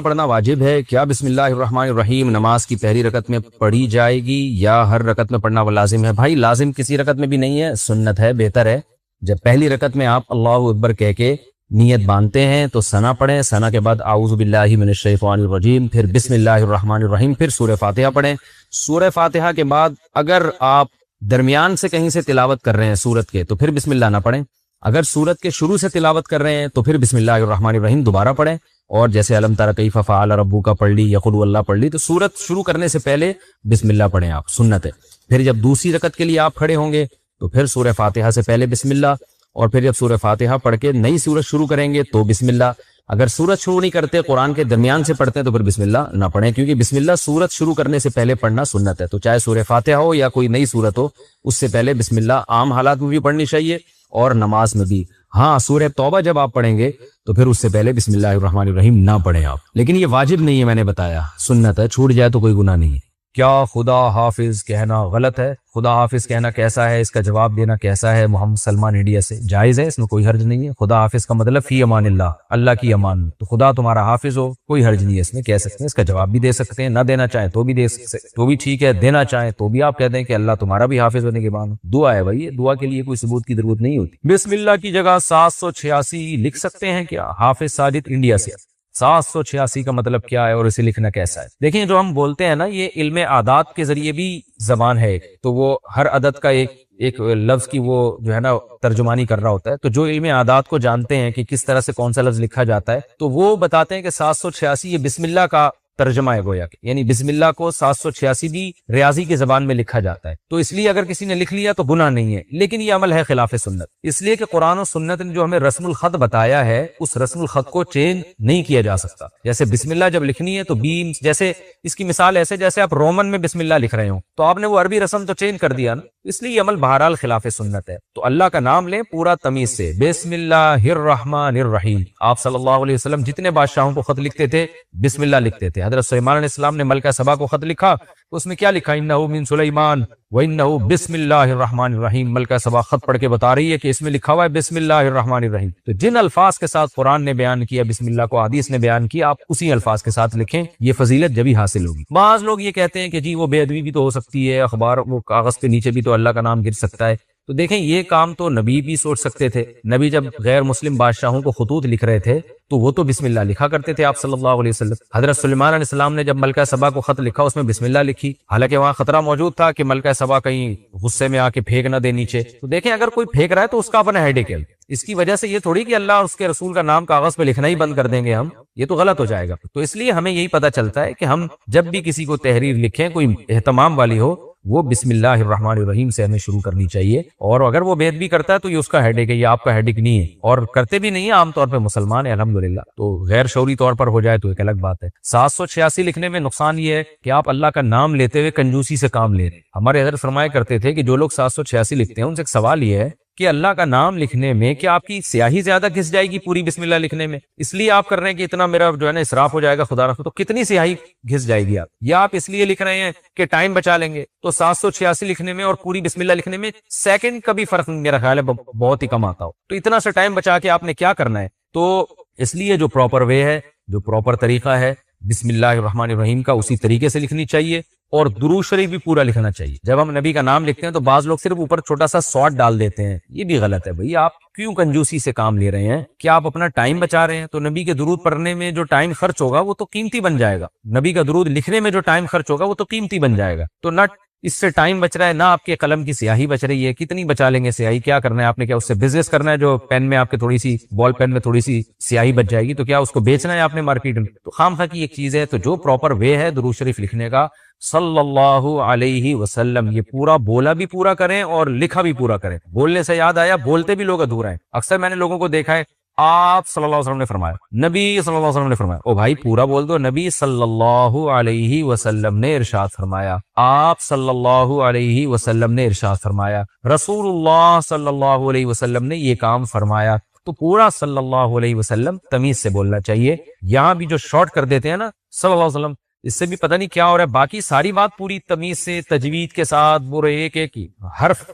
پڑھنا واجب ہے؟ کیا بسم اللہ الرحمن الرحیم نماز کی پہلی رکعت میں پڑھی جائے گی یا ہر رکعت میں پڑھنا وہ لازم ہے؟ بھائی لازم کسی رکعت میں بھی نہیں ہے، سنت ہے، بہتر ہے جب پہلی رکعت میں آپ اللہ اکبر کہہ کے نیت باندھتے ہیں تو ثنا پڑھیں، ثنا کے بعد اعوذ باللہ من الشیطان الرجیم، پھر بسم اللہ الرحمن الرحیم، پھر سورہ فاتحہ پڑھیں۔ سورہ فاتحہ کے بعد اگر آپ درمیان سے کہیں سے تلاوت کر رہے ہیں سورت کے تو پھر بسم اللہ نہ پڑھیں، اگر سورت کے شروع سے تلاوت کر رہے ہیں تو پھر بسم اللہ الرحمن الرحیم دوبارہ پڑھیں، اور جیسے علم تر کیف فعل ربک کا پڑھ لی یا قل اللہ پڑھ لی تو سورت شروع کرنے سے پہلے بسم اللہ پڑھیں آپ، سنت ہے۔ پھر جب دوسری رکعت کے لیے آپ کھڑے ہوں گے تو پھر سورہ فاتحہ سے پہلے بسم اللہ، اور پھر جب سورہ فاتحہ پڑھ کے نئی سورت شروع کریں گے تو بسم اللہ۔ اگر سورت شروع نہیں کرتے، قرآن کے درمیان سے پڑھتے ہیں تو پھر بسم اللہ نہ پڑھیں، کیونکہ بسم اللہ سورت شروع کرنے سے پہلے پڑھنا سنت ہے۔ تو چاہے سورہ فاتحہ ہو یا کوئی نئی سورت ہو، اس سے پہلے بسم اللہ عام حالات میں بھی پڑھنی چاہیے اور نماز میں بھی۔ ہاں سورہ توبہ جب آپ پڑھیں گے تو پھر اس سے پہلے بسم اللہ الرحمن الرحیم نہ پڑھیں آپ، لیکن یہ واجب نہیں ہے، میں نے بتایا سنت ہے، چھوٹ جائے تو کوئی گناہ نہیں ہے۔ کیا خدا حافظ کہنا غلط ہے؟ خدا حافظ کہنا کیسا ہے، اس کا جواب دینا کیسا ہے؟ محمد سلمان انڈیا سے جائز ہے، اس میں کوئی حرج نہیں ہے۔ خدا حافظ کا مطلب فی امان اللہ، اللہ کی امان، تو خدا تمہارا حافظ ہو، کوئی حرج نہیں ہے، اس میں کہہ سکتے ہیں، اس کا جواب بھی دے سکتے ہیں، نہ دینا چاہیں تو بھی دے سکتے تو بھی ٹھیک ہے، دینا چاہیں تو بھی آپ کہہ دیں کہ اللہ تمہارا بھی حافظ ہونے کے بعد دعا ہے بھائی، دعا کے لیے کوئی ثبوت کی ضرورت نہیں ہوتی۔ بسم اللہ کی جگہ 786 لکھ سکتے ہیں کیا؟ حافظ ساجد انڈیا سے 786 کا مطلب کیا ہے اور اسے لکھنا کیسا ہے؟ دیکھیں جو ہم بولتے ہیں نا، یہ علم عادات کے ذریعے بھی زبان ہے، تو وہ ہر عدد کا ایک لفظ کی وہ جو ہے نا ترجمانی کر رہا ہوتا ہے، تو جو علم عادات کو جانتے ہیں کہ کس طرح سے کون سا لفظ لکھا جاتا ہے تو وہ بتاتے ہیں کہ 786 یہ بسم اللہ کا ترجمہ ہے گویا کہ، یعنی بسم اللہ کو 786 بھی ریاضی کی زبان میں لکھا جاتا ہے، تو اس لیے اگر کسی نے لکھ لیا تو گناہ نہیں ہے، لیکن یہ عمل ہے خلاف سنت، اس لیے کہ قرآن و سنت نے جو ہمیں رسم الخط بتایا ہے اس رسم الخط کو چینج نہیں کیا جا سکتا۔ جیسے بسم اللہ جب لکھنی ہے تو بیم، جیسے اس کی مثال ایسے جیسے آپ رومن میں بسم اللہ لکھ رہے ہوں تو آپ نے وہ عربی رسم تو چینج کر دیا نا، اس لیے یہ عمل بہرحال خلاف سنت ہے۔ تو اللہ کا نام لیں پورا تمیز سے، بسم اللہ الرحمن الرحیم۔ آپ صلی اللہ علیہ وسلم جتنے بادشاہوں کو خط لکھتے تھے بسم اللہ لکھتے تھے۔ حضرت سلیمان علیہ السلام نے ملکہ سبا کو خط لکھا تو اس میں کیا لکھا؟ انہ من سلیمان وانہ بسم اللہ الرحمن الرحیم۔ ملکہ سبا خط پڑھ کے بتا رہی ہے کہ اس میں لکھا ہوا ہے بسم اللہ الرحمن الرحیم۔ تو جن الفاظ کے ساتھ قرآن نے بیان کیا بسم اللہ کو، حدیث نے بیان کیا، آپ اسی الفاظ کے ساتھ لکھیں، یہ فضیلت جبھی حاصل ہوگی۔ بعض لوگ یہ کہتے ہیں کہ جی وہ بے ادبی بھی تو ہو سکتی ہے، اخبار وہ کاغذ کے نیچے بھی تو اللہ کا نام گر سکتا ہے، تو دیکھیں یہ کام تو نبی بھی سوچ سکتے تھے۔ نبی جب غیر مسلم بادشاہوں کو خطوط لکھ رہے تھے تو وہ تو بسم اللہ لکھا کرتے تھے آپ صلی اللہ علیہ وسلم۔ حضرت سلیمان علیہ السلام نے جب ملکہ سبا کو خط لکھا اس میں بسم اللہ لکھی، حالانکہ وہاں خطرہ موجود تھا کہ ملکہ سبا کہیں غصے میں آ کے پھینک نہ دے نیچے، تو دیکھیں اگر کوئی پھینک رہا ہے تو اس کا اپنا ہیڈک ہے، اس کی وجہ سے یہ تھوڑی کہ اللہ اور اس کے رسول کا نام کاغذ پہ لکھنا ہی بند کر دیں گے ہم، یہ تو غلط ہو جائے گا۔ تو اس لیے ہمیں یہی پتہ چلتا ہے کہ ہم جب بھی کسی کو تحریر لکھیں کوئی اہتمام والی ہو، وہ بسم اللہ الرحمن الرحیم سے ہمیں شروع کرنی چاہیے، اور اگر وہ بے ادبی کرتا ہے تو یہ اس کا ہیڈک ہے، یہ آپ کا ہیڈک نہیں ہے، اور کرتے بھی نہیں ہیں، عام طور پہ مسلمان ہے الحمدللہ، تو غیر شعوری طور پر ہو جائے تو ایک الگ بات ہے۔ 786 لکھنے میں نقصان یہ ہے کہ آپ اللہ کا نام لیتے ہوئے کنجوسی سے کام لے رہے ہیں۔ ہمارے حضرت فرمایا کرتے تھے کہ جو لوگ 786 لکھتے ہیں ان سے ایک سوال یہ ہے کہ اللہ کا نام لکھنے میں کیا آپ کی سیاہی زیادہ گھس جائے گی پوری بسم اللہ لکھنے میں؟ اس لیے آپ کر رہے ہیں کہ اتنا میرا جو ہے نا اسراف ہو جائے گا خدا رکھو، تو کتنی سیاہی گھس جائے گی آپ؟ یا آپ اس لیے لکھ رہے ہیں کہ ٹائم بچا لیں گے؟ تو 786 لکھنے میں اور پوری بسم اللہ لکھنے میں سیکنڈ کا بھی فرق میرا خیال ہے بہت ہی کم آتا ہو، تو اتنا سا ٹائم بچا کے آپ نے کیا کرنا ہے؟ تو اس لیے جو پراپر وے ہے، جو پراپر طریقہ ہے بسم اللہ الرحمن الرحیم کا، اسی طریقے سے لکھنی چاہیے، اور درود شریف بھی پورا لکھنا چاہیے۔ جب ہم نبی کا نام لکھتے ہیں تو بعض لوگ صرف اوپر چھوٹا سا سوٹ ڈال دیتے ہیں، یہ بھی غلط ہے بھئی، آپ کیوں کنجوسی سے کام لے رہے ہیں؟ کیا آپ اپنا ٹائم بچا رہے ہیں؟ تو نبی کے درود پڑھنے میں جو ٹائم خرچ ہوگا وہ تو قیمتی بن جائے گا، نبی کا درود لکھنے میں جو ٹائم خرچ ہوگا وہ تو قیمتی بن جائے گا، تو نہ اس سے ٹائم بچ رہا ہے، نہ آپ کے قلم کی سیاہی بچ رہی ہے۔ کتنی بچا لیں گے سیاہی؟ کیا کرنا ہے آپ نے؟ کیا اس سے بزنس کرنا ہے؟ جو پین میں آپ کے تھوڑی سی بال پین میں تھوڑی سی سیاہی بچ جائے گی تو کیا اس کو بیچنا ہے آپ نے مارکیٹ میں؟ تو خام خواہ کی ایک چیز ہے، تو جو پراپر وے ہے درود شریف لکھنے کا صلی اللہ علیہ وسلم، یہ پورا بولا بھی پورا کریں اور لکھا بھی پورا کریں۔ بولنے سے یاد آیا، بولتے بھی لوگ ادھورا ہیں، اکثر میں نے لوگوں کو دیکھا ہے آپ صلی اللہ علیہ وسلم نے فرمایا، نبی صلی اللہ علیہ وسلم نے فرمایا، او بھائی پورا بول دو، نبی صلی اللہ علیہ وسلم نے ارشاد فرمایا، آپ صلی اللہ علیہ وسلم نے ارشاد فرمایا، رسول اللہ صلی اللہ علیہ وسلم نے یہ کام فرمایا، تو پورا صلی اللہ علیہ وسلم تمیز سے بولنا چاہیے۔ یہاں بھی جو شارٹ کر دیتے ہیں نا صلی اللہ علیہ وسلم، اس سے بھی پتہ نہیں کیا ہو رہا ہے. باقی ساری بات پوری تمیز سے تجوید کے ساتھ پورے ایک ایک حرف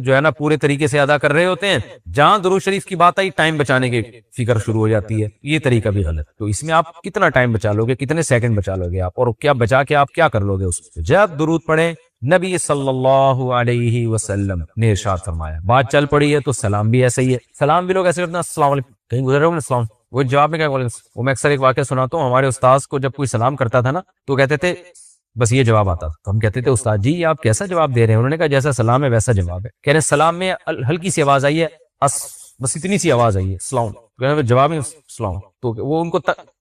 جو ہے نا پورے طریقے سے ادا کر رہے ہوتے ہیں. جہاں درود شریف کی بات آئی ٹائم بچانے کی فکر شروع ہو جاتی ہے. یہ طریقہ بھی غلط. تو اس میں آپ کتنا ٹائم بچا لو گے, کتنے سیکنڈ بچا لو گے آپ, اور کیا بچا کے آپ کیا کر لو گے اس سے. جب درود پڑھیں نبی صلی اللہ علیہ وسلم نے ارشاد فرمایا, بات چل پڑی ہے تو سلام بھی ایسا ہی ہے. سلام بھی لوگ ایسے کرتے ہیں السلام علیکم, کہیں گزر رہے ہو نا السلام, وہ جواب میں کیا بولیں. وہ میں اکثر ایک واقعہ سناتا ہوں. ہمارے استاذ کو جب کوئی سلام کرتا تھا نا تو کہتے تھے بس یہ جواب آتا تھا. تو ہم کہتے تھے استاد جی آپ کیسا جواب دے رہے ہیں. انہوں نے کہا جیسا سلام ہے ویسا جواب ہے. کہہ رہے سلام میں ہلکی سی آواز آئی ہے, بس اتنی سی آواز آئی ہے السلام, جواب میں السلام. تو وہ ان کو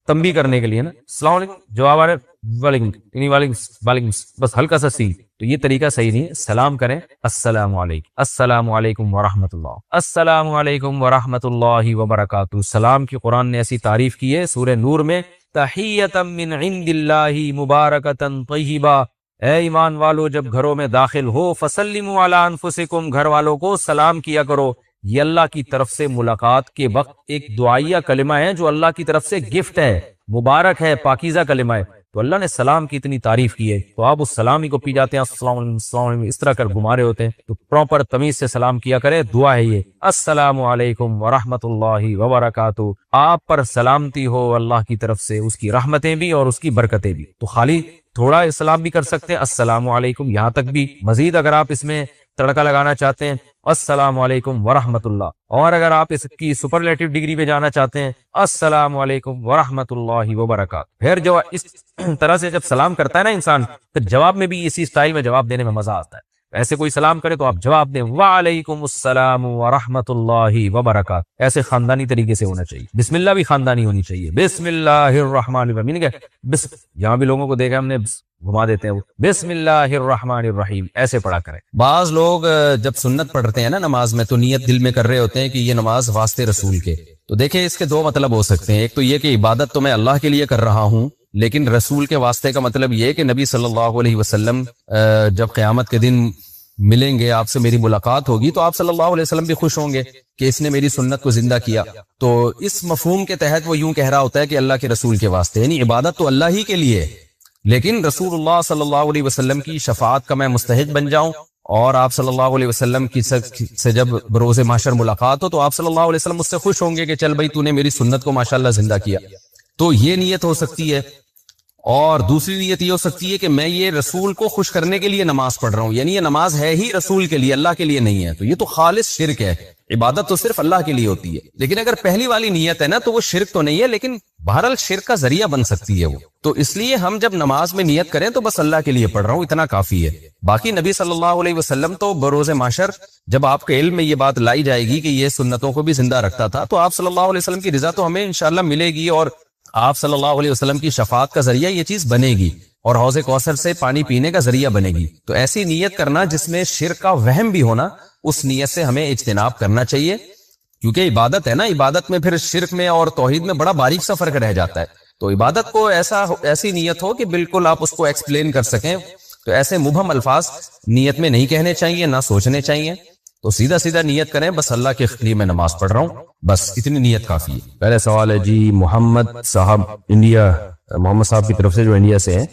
تنبیہ کرنے کے لیے نا السلام علیکم, جواب آ رہا ہے وعلیکم, بس ہلکا سا سی. تو یہ طریقہ صحیح نہیں ہے. سلام کریں السلام علیکم, السلام علیکم ورحمۃ اللہ, السلام علیکم ورحمۃ اللہ وبرکاتہ. سلام کی قرآن نے ایسی تعریف کی ہے سورہ نور میں, تحیۃ من عند اللہ مبارکۃ طیبہ. اے ایمان والو جب گھروں میں داخل ہو فسلموا علی انفسکم, گھر والوں کو سلام کیا کرو. یہ اللہ کی طرف سے ملاقات کے وقت ایک دعائیہ کلمہ ہے جو اللہ کی طرف سے گفٹ ہے, مبارک ہے, پاکیزہ کلمہ ہے. تو اللہ نے سلام کی اتنی تعریف کی ہے تو آپ اس سلام ہی کو پی جاتے ہیں السلام علیکم السلام علیکم اس طرح کر گھما رہے ہوتے ہیں. تو پراپر تمیز سے سلام کیا کرے. دعا ہے یہ السلام علیکم ورحمۃ اللہ وبرکاتہ, آپ پر سلامتی ہو اللہ کی طرف سے, اس کی رحمتیں بھی اور اس کی برکتیں بھی. تو خالی تھوڑا سلام بھی کر سکتے ہیں السلام علیکم, یہاں تک بھی. مزید اگر آپ اس میں تڑکا لگانا چاہتے ہیں السلام علیکم ورحمۃ اللہ, اور اگر آپ اس کی سپرلیٹو ڈگری پہ جانا چاہتے ہیں السلام علیکم ورحمۃ اللہ وبرکاتہ. پھر جو اس طرح سے جب سلام کرتا ہے نا انسان, پھر جواب میں بھی اسی سٹائل میں جواب دینے میں مزہ آتا ہے. ایسے کوئی سلام کرے تو آپ جواب دیں وعلیکم السلام ورحمۃ اللہ وبرکاتہ. ایسے خاندانی طریقے سے ہونا چاہیے. بسم اللہ بھی خاندانی ہونی چاہیے. بسم اللہ الرحمن الرحیم, یہاں بھی لوگوں کو دیکھا ہم نے گھما دیتے ہیں وہ بسم اللہ الرحمن الرحیم, ایسے پڑھا کریں. بعض لوگ جب سنت پڑھتے ہیں نا نماز میں تو نیت دل میں کر رہے ہوتے ہیں کہ یہ نماز واسطے رسول کے. تو دیکھیں اس کے دو مطلب ہو سکتے ہیں. ایک تو یہ کہ عبادت تو میں اللہ کے لیے کر رہا ہوں, لیکن رسول کے واسطے کا مطلب یہ کہ نبی صلی اللہ علیہ وسلم جب قیامت کے دن ملیں گے, آپ سے میری ملاقات ہوگی, تو آپ صلی اللہ علیہ وسلم بھی خوش ہوں گے کہ اس نے میری سنت کو زندہ کیا. تو اس مفہوم کے تحت وہ یوں کہہ رہا ہوتا ہے کہ اللہ کے رسول کے واسطے, یعنی عبادت تو اللہ ہی کے لیے, لیکن رسول اللہ صلی اللہ علیہ وسلم کی شفاعت کا میں مستحق بن جاؤں, اور آپ صلی اللہ علیہ وسلم کی سے جب بروز محشر ملاقات ہو تو آپ صلی اللہ علیہ وسلم مجھ سے خوش ہوں گے کہ چل بھائی تو نے میری سنت کو ماشاءاللہ زندہ کیا. تو یہ نیت ہو سکتی ہے. اور دوسری نیت یہ ہو سکتی ہے کہ میں یہ رسول کو خوش کرنے کے لیے نماز پڑھ رہا ہوں, یعنی یہ نماز ہے ہی رسول کے لیے, اللہ کے لیے نہیں ہے. تو یہ تو خالص شرک ہے. عبادت تو صرف اللہ کے لیے ہوتی ہے. لیکن اگر پہلی والی نیت ہے نا تو وہ شرک تو نہیں ہے, لیکن بہرحال شرک کا ذریعہ بن سکتی ہے وہ. تو اس لیے ہم جب نماز میں نیت کریں تو بس اللہ کے لیے پڑھ رہا ہوں, اتنا کافی ہے. باقی نبی صلی اللہ علیہ وسلم تو بروز محشر جب آپ کے علم میں یہ بات لائی جائے گی کہ یہ سنتوں کو بھی زندہ رکھتا تھا, تو آپ صلی اللہ علیہ وسلم کی رضا تو ہمیں انشاءاللہ ملے گی, اور آپ صلی اللہ علیہ وسلم کی شفاعت کا ذریعہ یہ چیز بنے گی, اور حوض کوثر سے پانی پینے کا ذریعہ بنے گی. تو ایسی نیت کرنا جس میں شرک کا وہم بھی ہونا, اس نیت سے ہمیں اجتناب کرنا چاہیے, کیونکہ عبادت ہے نا. عبادت میں پھر شرک میں اور توحید میں بڑا باریک سا فرق رہ جاتا ہے. تو عبادت کو ایسی نیت ہو کہ بالکل آپ اس کو ایکسپلین کر سکیں. تو ایسے مبہم الفاظ نیت میں نہیں کہنے چاہیے, نہ سوچنے چاہیے. تو سیدھا سیدھا نیت کریں بس اللہ کے لیے میں نماز پڑھ رہا ہوں, بس اتنی نیت کافی ہے. پہلے سوال ہے جی محمد صاحب محمد صاحب کی طرف سے جو انڈیا سے ہے,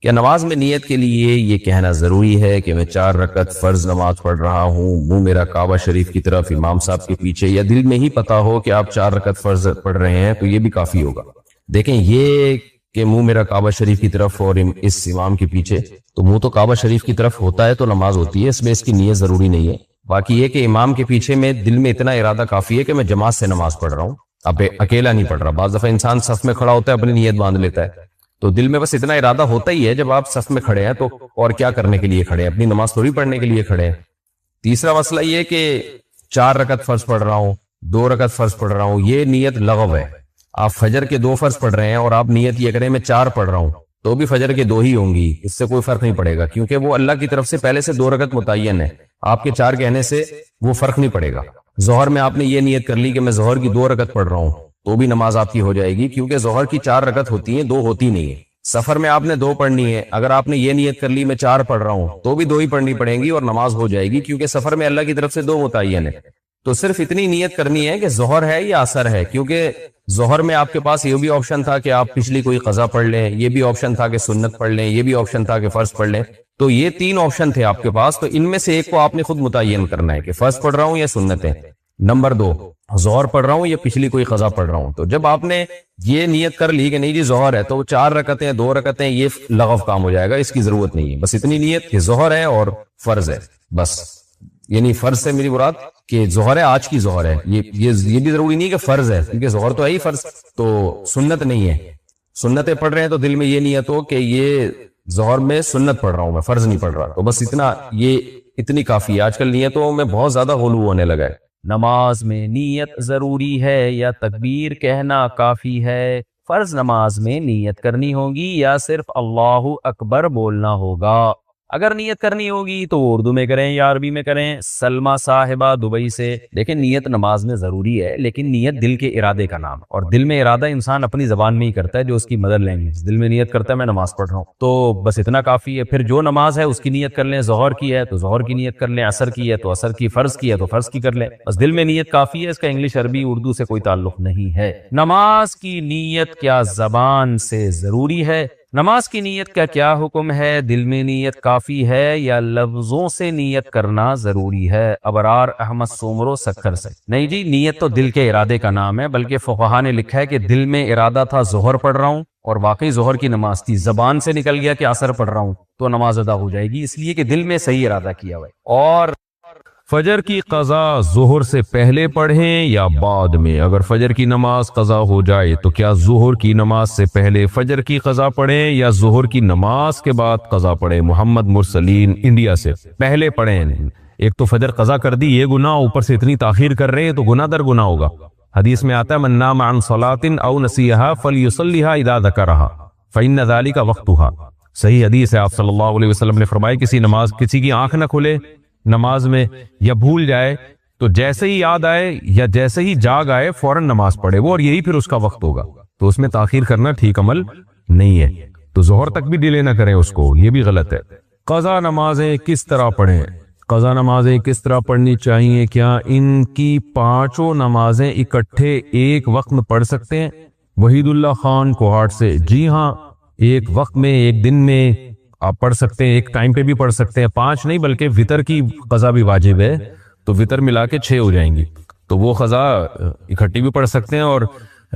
کیا نماز میں نیت کے لیے یہ کہنا ضروری ہے کہ میں 4 رکعت فرض نماز پڑھ رہا ہوں, منہ میرا کعبہ شریف کی طرف امام صاحب کے پیچھے, یا دل میں ہی پتا ہو کہ آپ 4 رکعت فرض پڑھ رہے ہیں تو یہ بھی کافی ہوگا؟ دیکھیں یہ کہ منہ میرا کعبہ شریف کی طرف اور اس امام کے پیچھے, تو منہ تو کعبہ شریف کی طرف ہوتا ہے تو نماز ہوتی ہے, اس میں اس کی نیت ضروری نہیں ہے. باقی یہ کہ امام کے پیچھے میں دل میں اتنا ارادہ کافی ہے کہ میں جماعت سے نماز پڑھ رہا ہوں, اب اکیلا نہیں پڑھ رہا. بعض دفعہ انسان صف میں کھڑا ہوتا ہے اپنی نیت باندھ لیتا ہے, تو دل میں بس اتنا ارادہ ہوتا ہی ہے. جب آپ صف میں کھڑے ہیں تو اور کیا کرنے کے لیے کھڑے ہیں, اپنی نماز تھوڑی پڑھنے کے لیے کھڑے ہیں. تیسرا مسئلہ یہ کہ 4 رکعت فرض پڑھ رہا ہوں, 2 رکعت فرض پڑھ رہا ہوں, یہ نیت لغو ہے. آپ فجر کے 2 فرض پڑھ رہے ہیں اور آپ نیت یہ کریں میں 4 پڑھ رہا ہوں, تو بھی فجر کے 2 ہی ہوں گی, اس سے کوئی فرق نہیں پڑے گا, کیونکہ وہ اللہ کی طرف سے پہلے سے 2 رکعت متعین ہے. آپ کے 4 کہنے سے وہ فرق نہیں پڑے گا. ظہر میں آپ نے یہ نیت کر لی کہ میں ظہر کی 2 رکعت پڑھ رہا ہوں, تو بھی نماز آپ کی ہو جائے گی, کیونکہ ظہر کی 4 رکعت ہوتی ہیں, 2 ہوتی نہیں ہے. سفر میں آپ نے 2 پڑھنی ہے, اگر آپ نے یہ نیت کر لی میں 4 پڑھ رہا ہوں, تو بھی 2 ہی پڑھنی پڑیں گی اور نماز ہو جائے گی, کیونکہ سفر میں اللہ کی طرف سے 2 متعین ہے. تو صرف اتنی نیت کرنی ہے کہ ظہر ہے یا عصر ہے، کیونکہ ظہر میں آپ کے پاس یہ بھی آپشن تھا کہ آپ پچھلی کوئی قضا پڑھ لیں، یہ بھی آپشن تھا کہ سنت پڑھ لیں، یہ بھی آپشن تھا کہ فرض پڑھ لیں. تو یہ 3 آپشن تھے آپ کے پاس، تو ان میں سے ایک کو آپ نے خود متعین کرنا ہے کہ فرض پڑھ رہا ہوں یا سنت ہے. نمبر 2، ظہر پڑھ رہا ہوں یا پچھلی کوئی قضا پڑھ رہا ہوں. تو جب آپ نے یہ نیت کر لی کہ نہیں جی ظہر ہے، تو 4 رکعتیں 2 رکعتیں یہ لغو کام ہو جائے گا، اس کی ضرورت نہیں ہے. بس اتنی نیت کہ ظہر ہے اور فرض ہے بس. یعنی فرض سے میری مراد کہ ظہر ہے، آج کی ظہر ہے، یہ بھی ضروری نہیں کہ فرض ہے، کیونکہ ظہر تو ہے ہی فرض، تو سنت نہیں ہے. سنتیں پڑھ رہے ہیں تو دل میں یہ نیت ہو کہ یہ ظہر میں سنت پڑھ رہا ہوں، میں فرض نہیں پڑھ رہا. تو بس اتنی کافی ہے. آج کل نیتوں میں بہت زیادہ غلو ہونے لگا ہے. نماز میں نیت ضروری ہے یا تکبیر کہنا کافی ہے؟ فرض نماز میں نیت کرنی ہوگی یا صرف اللہ اکبر بولنا ہوگا؟ اگر نیت کرنی ہوگی تو اردو میں کریں یا عربی میں کریں. سلمہ صاحبہ دبئی سے، دیکھیں نیت نماز میں ضروری ہے، لیکن نیت دل کے ارادے کا نام، اور دل میں ارادہ انسان اپنی زبان میں ہی کرتا ہے جو اس کی مدر لینگویج. دل میں نیت کرتا ہے میں نماز پڑھ رہا ہوں، تو بس اتنا کافی ہے. پھر جو نماز ہے اس کی نیت کر لیں، ظہر کی ہے تو ظہر کی نیت کر لیں، عصر کی ہے تو عصر کی، فرض کی ہے تو فرض کی کر لیں. بس دل میں نیت کافی ہے، اس کا انگلش عربی اردو سے کوئی تعلق نہیں ہے. نماز کی نیت کیا زبان سے ضروری ہے؟ نماز کی نیت کا کیا حکم ہے؟ دل میں نیت کافی ہے یا لفظوں سے نیت کرنا ضروری ہے؟ ابرار احمد سومرو سکھر سے. نہیں جی، نیت تو دل کے ارادے کا نام ہے، بلکہ فقہا نے لکھا ہے کہ دل میں ارادہ تھا ظہر پڑھ رہا ہوں اور واقعی ظہر کی نماز تھی، زبان سے نکل گیا کہ عصر پڑھ رہا ہوں، تو نماز ادا ہو جائے گی، اس لیے کہ دل میں صحیح ارادہ کیا ہوا ہے. اور فجر کی قضا ظہر سے پہلے پڑھیں یا بعد میں؟ اگر فجر کی نماز قضا ہو جائے تو کیا ظہر کی نماز سے پہلے فجر کی قضا پڑھیں یا ظہر کی نماز کے بعد قضا پڑھیں؟ محمد مرسلین انڈیا سے. پہلے پڑھیں. ایک تو فجر قضا کر دی، یہ گناہ، اوپر سے اتنی تاخیر کر رہے ہیں تو گناہ در گناہ ہوگا. حدیث میں آتا ہے من نام عن صلاۃ او نسیھا فلیصلیھا اذا ذکرھا فإن ذلک وقتھا. صحیح حدیث ہے، آپ صلی اللہ علیہ وسلم نے فرمایا کسی کی آنکھ نہ کھلے نماز میں یا بھول جائے تو جیسے ہی یاد آئے یا جیسے ہی جاگ آئے فوراً نماز پڑھے وہ، اور یہی پھر اس کا وقت ہوگا. تو اس میں تاخیر کرنا ٹھیک عمل نہیں ہے. تو ظہر تک بھی ڈیلے نہ کریں اس کو، یہ بھی غلط ہے. قضا نمازیں کس طرح پڑھیں؟ قضا نمازیں کس طرح پڑھنی چاہیے؟ کیا ان کی 5 نمازیں اکٹھے ایک وقت میں پڑھ سکتے ہیں؟ وحید اللہ خان کوہاٹ سے. جی ہاں، ایک وقت میں، ایک دن میں آپ پڑھ سکتے ہیں، ایک ٹائم پہ بھی پڑھ سکتے ہیں. 5 نہیں بلکہ وتر کی قضا بھی واجب ہے، تو وتر ملا کے 6 ہو جائیں گی، تو وہ قضا اکٹھی بھی پڑھ سکتے ہیں. اور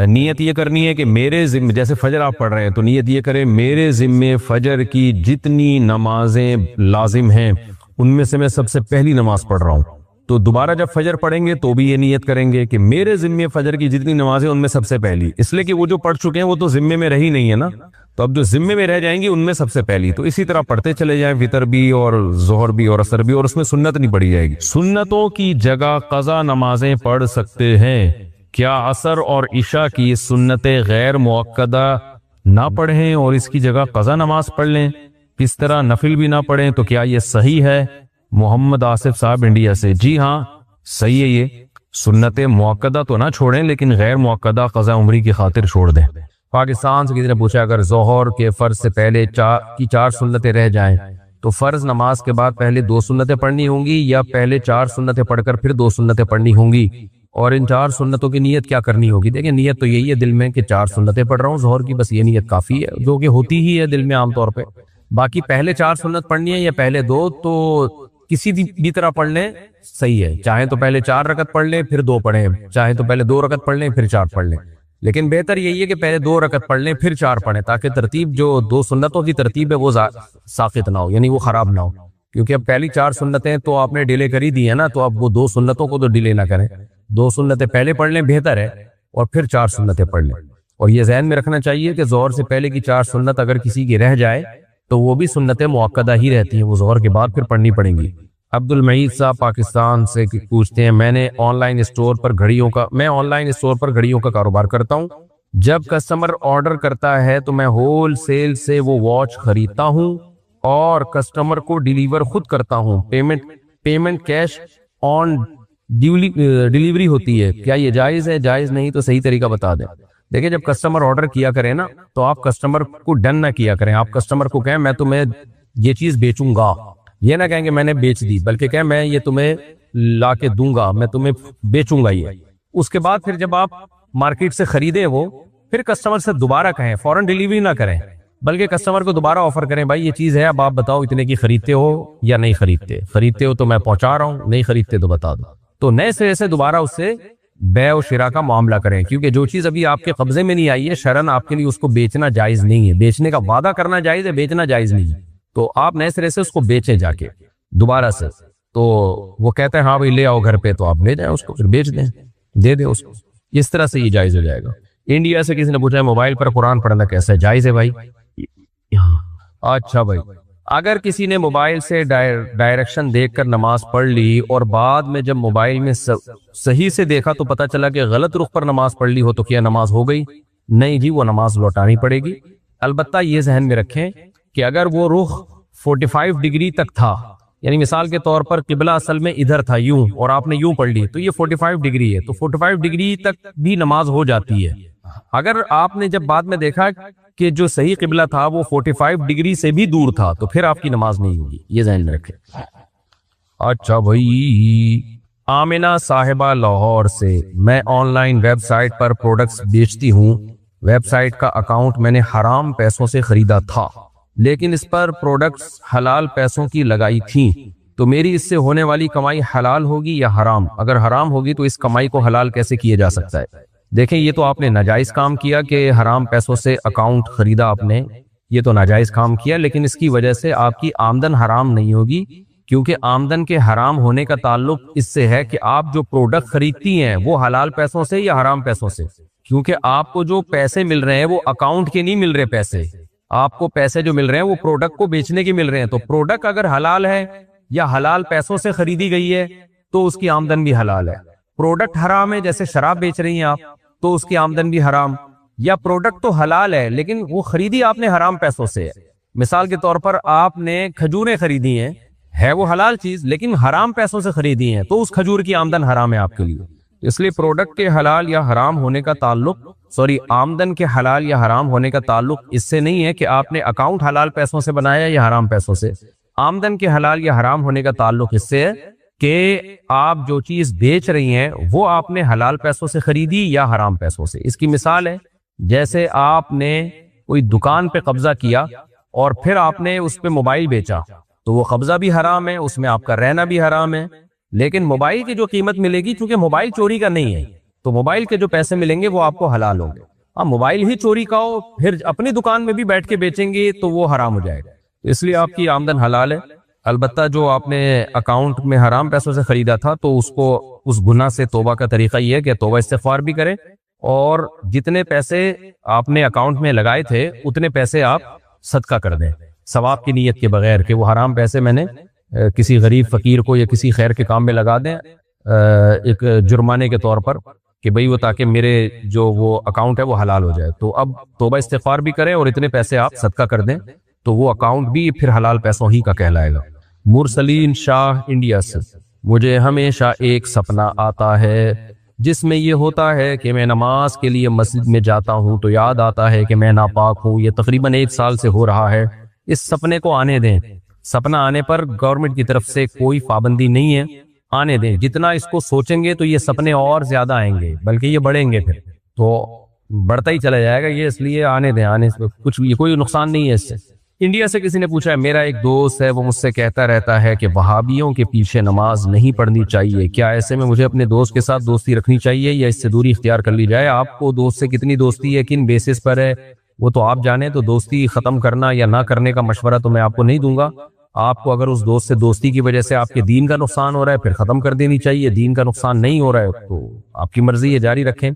نیت یہ کرنی ہے کہ میرے ذمے، جیسے فجر آپ پڑھ رہے ہیں تو نیت یہ کریں میرے ذمے فجر کی جتنی نمازیں لازم ہیں ان میں سے میں سب سے پہلی نماز پڑھ رہا ہوں. تو دوبارہ جب فجر پڑھیں گے تو بھی یہ نیت کریں گے کہ میرے ذمے فجر کی جتنی نمازیں ان میں سب سے پہلی، اس لیے کہ وہ جو پڑھ چکے ہیں وہ تو ذمے میں رہی نہیں ہے نا، تو اب جو ذمے میں رہ جائیں گی ان میں سب سے پہلی. تو اسی طرح پڑھتے چلے جائیں، وتر بھی اور ظہر بھی اور عصر بھی، اور اس میں سنت نہیں پڑھی جائے گی. سنتوں کی جگہ قضا نمازیں پڑھ سکتے ہیں؟ کیا عصر اور عشاء کی سنتیں غیر مؤکدہ نہ پڑھیں اور اس کی جگہ قضا نماز پڑھ لیں؟ کس طرح نفل بھی نہ پڑھیں تو کیا یہ صحیح ہے؟ محمد آصف صاحب انڈیا سے. جی ہاں صحیح ہے، یہ سنت مؤکدہ تو نہ چھوڑیں لیکن غیر مؤکدہ قضا عمری کی خاطر چھوڑ دیں. پاکستان سے کسی نے پوچھا اگر ظہر کے فرض سے پہلے 4 سنتیں رہ جائیں تو فرض نماز کے بعد پہلے 2 سنتیں پڑھنی ہوں گی یا پہلے 4 سنتیں پڑھ کر پھر 2 سنتیں پڑھنی ہوں گی؟ اور ان 4 سنتوں کی نیت کیا کرنی ہوگی؟ دیکھیں نیت تو یہی ہے دل میں کہ 4 سنتیں پڑھ رہا ہوں ظہر کی، بس یہ نیت کافی ہے جو کہ ہوتی ہی ہے دل میں عام طور پہ. باقی پہلے 4 سنت پڑھنی ہے یا پہلے 2 تو کسی بھی طرح پڑھ لیں صحیح ہے. چاہیں تو پہلے 4 رکعت پڑھ لیں پھر 2 پڑھیں، چاہیں تو پہلے 2 رکعت پڑھ لیں پھر 4 پڑھ لیں، لیکن بہتر یہی ہے کہ پہلے 2 رکعت پڑھ لیں پھر 4 پڑھیں تاکہ ترتیب جو 2 سنتوں کی ترتیب ہے وہ ساقط نہ ہو، یعنی وہ خراب نہ ہو. کیونکہ اب پہلی 4 سنتیں تو آپ نے ڈیلے کر ہی دی ہے نا، تو اب وہ 2 سنتوں کو تو ڈیلے نہ کریں، 2 سنتیں پہلے پڑھ لیں بہتر ہے اور پھر 4 سنتیں پڑھ لیں. اور یہ ذہن میں رکھنا چاہیے کہ ظہر سے پہلے کی 4 سنت اگر کسی کی رہ جائے تو وہ بھی سنتیں مؤکدہ ہی رہتی ہیں، وہ ظہر کے بعد پھر پڑھنی پڑیں گی. عبد المعید صاحب پاکستان سے پوچھتے ہیں میں آن لائن اسٹور پر گھڑیوں کا کاروبار کرتا ہوں. جب کسٹمر آرڈر کرتا ہے تو میں ہول سیل سے وہ واچ خریدتا ہوں اور کسٹمر کو ڈیلیور خود کرتا ہوں. پیمنٹ کیش آن ڈیلیوری ہوتی ہے، کیا یہ جائز ہے؟ جائز نہیں تو صحیح طریقہ بتا دیں. دیکھیں جب کسٹمر آرڈر کیا کریں نا تو آپ کسٹمر کو ڈن نہ کیا کریں. آپ کسٹمر کو کہیں میں تمہیں یہ چیز بیچوں گا، یہ نہ کہیں کہ میں نے بیچ دی، بلکہ کہیں میں یہ تمہیں لا کے دوں گا، میں تمہیں بیچوں گا یہ. اس کے بعد پھر جب آپ مارکیٹ سے خریدیں وہ، پھر کسٹمر سے دوبارہ کہیں، فوراً ڈیلیوری نہ کریں، بلکہ کسٹمر کو دوبارہ آفر کریں، بھائی یہ چیز ہے، اب آپ بتاؤ اتنے کی خریدتے ہو یا نہیں خریدتے، خریدتے ہو تو میں پہنچا رہا ہوں، نہیں خریدتے تو بتا دو. تو نئے سرے سے دوبارہ اس سے بیع و شراء کا معاملہ کریں، کیونکہ جو چیز ابھی آپ کے قبضے میں نہیں آئی ہے شرعاً آپ کے لیے اس کو بیچنا جائز نہیں ہے. بیچنے کا وعدہ کرنا جائز ہے، بیچنا جائز نہیں ہے. تو آپ نئے سرے سے اس کو بیچیں جا کے دوبارہ سے. تو وہ کہتے ہیں ہاں بھائی لے آؤ گھر پہ، تو آپ لے جائیں اس کو، پھر بیچ دیں، دے دیں اس کو. اس طرح سے یہ جائز ہو جائے گا. انڈیا سے کسی نے پوچھا ہے موبائل پر قرآن پڑھنا کیسا ہے؟ جائز ہے بھائی. اچھا بھائی، اگر کسی نے موبائل سے ڈائریکشن دیکھ کر نماز پڑھ لی اور بعد میں جب موبائل میں صحیح سے دیکھا تو پتہ چلا کہ غلط رخ پر نماز پڑھ لی ہو، تو کیا نماز ہو گئی؟ نہیں جی، وہ نماز لوٹانی پڑے گی. البتہ یہ ذہن میں رکھیں کہ اگر وہ رخ 45 ڈگری تک تھا، یعنی مثال کے طور پر قبلہ اصل میں ادھر تھا یوں، اور آپ نے یوں پڑھ لی، تو یہ 45 ڈگری ہے، تو 45 ڈگری تک بھی نماز ہو جاتی ہے. اگر آپ نے جب بعد میں دیکھا کہ جو صحیح قبلہ تھا وہ 45 ڈگری سے بھی دور تھا، تو پھر آپ کی نماز نہیں ہوگی. یہ ذہن میں رکھیں. اچھا بھائی، آمنہ صاحبہ لاہور سے، میں آن لائن ویب سائٹ پر پروڈکٹس بیچتی ہوں. ویب سائٹ کا اکاؤنٹ میں نے حرام پیسوں سے خریدا تھا، لیکن اس پر پروڈکٹس حلال پیسوں کی لگائی تھیں، تو میری اس سے ہونے والی کمائی حلال ہوگی یا حرام؟ اگر حرام ہوگی تو اس کمائی کو حلال کیسے کیا جا سکتا ہے؟ دیکھیں، یہ تو آپ نے ناجائز کام کیا کہ حرام پیسوں سے اکاؤنٹ خریدا آپ نے، یہ تو ناجائز کام کیا، لیکن اس کی وجہ سے آپ کی آمدن حرام نہیں ہوگی، کیونکہ آمدن کے حرام ہونے کا تعلق اس سے ہے کہ آپ جو پروڈکٹ خریدتی ہیں وہ حلال پیسوں سے یا حرام پیسوں سے. کیونکہ آپ کو جو پیسے مل رہے ہیں وہ اکاؤنٹ کے نہیں مل رہے پیسے، آپ کو پیسے جو مل رہے ہیں وہ پروڈکٹ کو بیچنے کے مل رہے ہیں. تو پروڈکٹ اگر حلال ہے یا حلال پیسوں سے خریدی گئی ہے تو اس کی آمدن بھی حلال ہے. پروڈکٹ حرام ہے، جیسے شراب بیچ رہی ہیں آپ، تو اس کی آمدن بھی حرام. یا پروڈکٹ تو حلال ہے لیکن وہ خریدی آپ نے حرام پیسوں سے ہے. مثال کے طور پر آپ نے کھجوریں خریدی ہیں، ہے وہ حلال چیز لیکن حرام پیسوں سے خریدی ہیں، تو اس کھجور کی آمدن حرام ہے آپ کے لیے. اس لیے پروڈکٹ کے حلال یا حرام ہونے کا تعلق آمدن کے حلال یا حرام ہونے کا تعلق اس سے نہیں ہے کہ آپ نے اکاؤنٹ حلال پیسوں سے بنایا یا حرام پیسوں سے. آمدن کے حلال یا حرام ہونے کا تعلق اس سے ہے کہ آپ جو چیز بیچ رہی ہیں وہ آپ نے حلال پیسوں سے خریدی یا حرام پیسوں سے. اس کی مثال ہے جیسے آپ نے کوئی دکان پہ قبضہ کیا اور پھر آپ نے اس پہ موبائل بیچا، تو وہ قبضہ بھی حرام ہے، اس میں آپ کا رہنا بھی حرام ہے، لیکن موبائل کی جو قیمت ملے گی چونکہ موبائل چوری کا نہیں ہے تو موبائل کے جو پیسے ملیں گے وہ آپ کو حلال ہوں گے. اب موبائل ہی چوری کا ہو پھر اپنی دکان میں بھی بیٹھ کے بیچیں گے تو وہ حرام ہو جائے گا. اس لیے آپ کی آمدن حلال ہے. البتہ جو آپ نے اکاؤنٹ میں حرام پیسوں سے خریدا تھا تو اس کو اس گناہ سے توبہ کا طریقہ یہ ہے کہ توبہ استغفار بھی کریں، اور جتنے پیسے آپ نے اکاؤنٹ میں لگائے تھے اتنے پیسے آپ صدقہ کر دیں ثواب کی نیت کے بغیر، کہ وہ حرام پیسے میں نے کسی غریب فقیر کو یا کسی خیر کے کام میں لگا دیں ایک جرمانے کے طور پر، کہ بھئی وہ تاکہ میرے جو وہ اکاؤنٹ ہے وہ حلال ہو جائے. تو اب توبہ استغفار بھی کریں اور اتنے پیسے آپ صدقہ کر دیں تو وہ اکاؤنٹ بھی پھر حلال پیسوں ہی کا کہلائے گا. مرسلین شاہ انڈیا سے، مجھے ہمیشہ ایک سپنا آتا ہے جس میں یہ ہوتا ہے کہ میں نماز کے لیے مسجد میں جاتا ہوں تو یاد آتا ہے کہ میں ناپاک ہوں. یہ تقریباً 1 سال سے ہو رہا ہے. اس سپنے کو آنے دیں. سپنا آنے پر گورنمنٹ کی طرف سے کوئی پابندی نہیں ہے، آنے دیں. جتنا اس کو سوچیں گے تو یہ سپنے اور زیادہ آئیں گے، بلکہ یہ بڑھیں گے، پھر تو بڑھتا ہی چلا جائے گا یہ. اس لیے آنے دیں، آنے سے کچھ یہ کوئی نقصان نہیں ہے اس سے. انڈیا سے کسی نے پوچھا ہے، میرا ایک دوست ہے وہ مجھ سے کہتا رہتا ہے کہ وہابیوں کے پیچھے نماز نہیں پڑھنی چاہیے، کیا ایسے میں مجھے اپنے دوست کے ساتھ دوستی رکھنی چاہیے یا اس سے دوری اختیار کر لی جائے؟ آپ کو دوست سے کتنی دوستی ہے، کن بیسس پر ہے، وہ تو آپ جانیں. تو دوستی ختم کرنا یا نہ کرنے کا مشورہ تو میں آپ کو نہیں دوں گا. آپ کو اگر اس دوست سے دوستی کی وجہ سے آپ کے دین کا نقصان ہو رہا ہے پھر ختم کر دینی چاہیے. دین کا نقصان نہیں ہو رہا ہے تو آپ کی مرضی ہے، جاری رکھیں.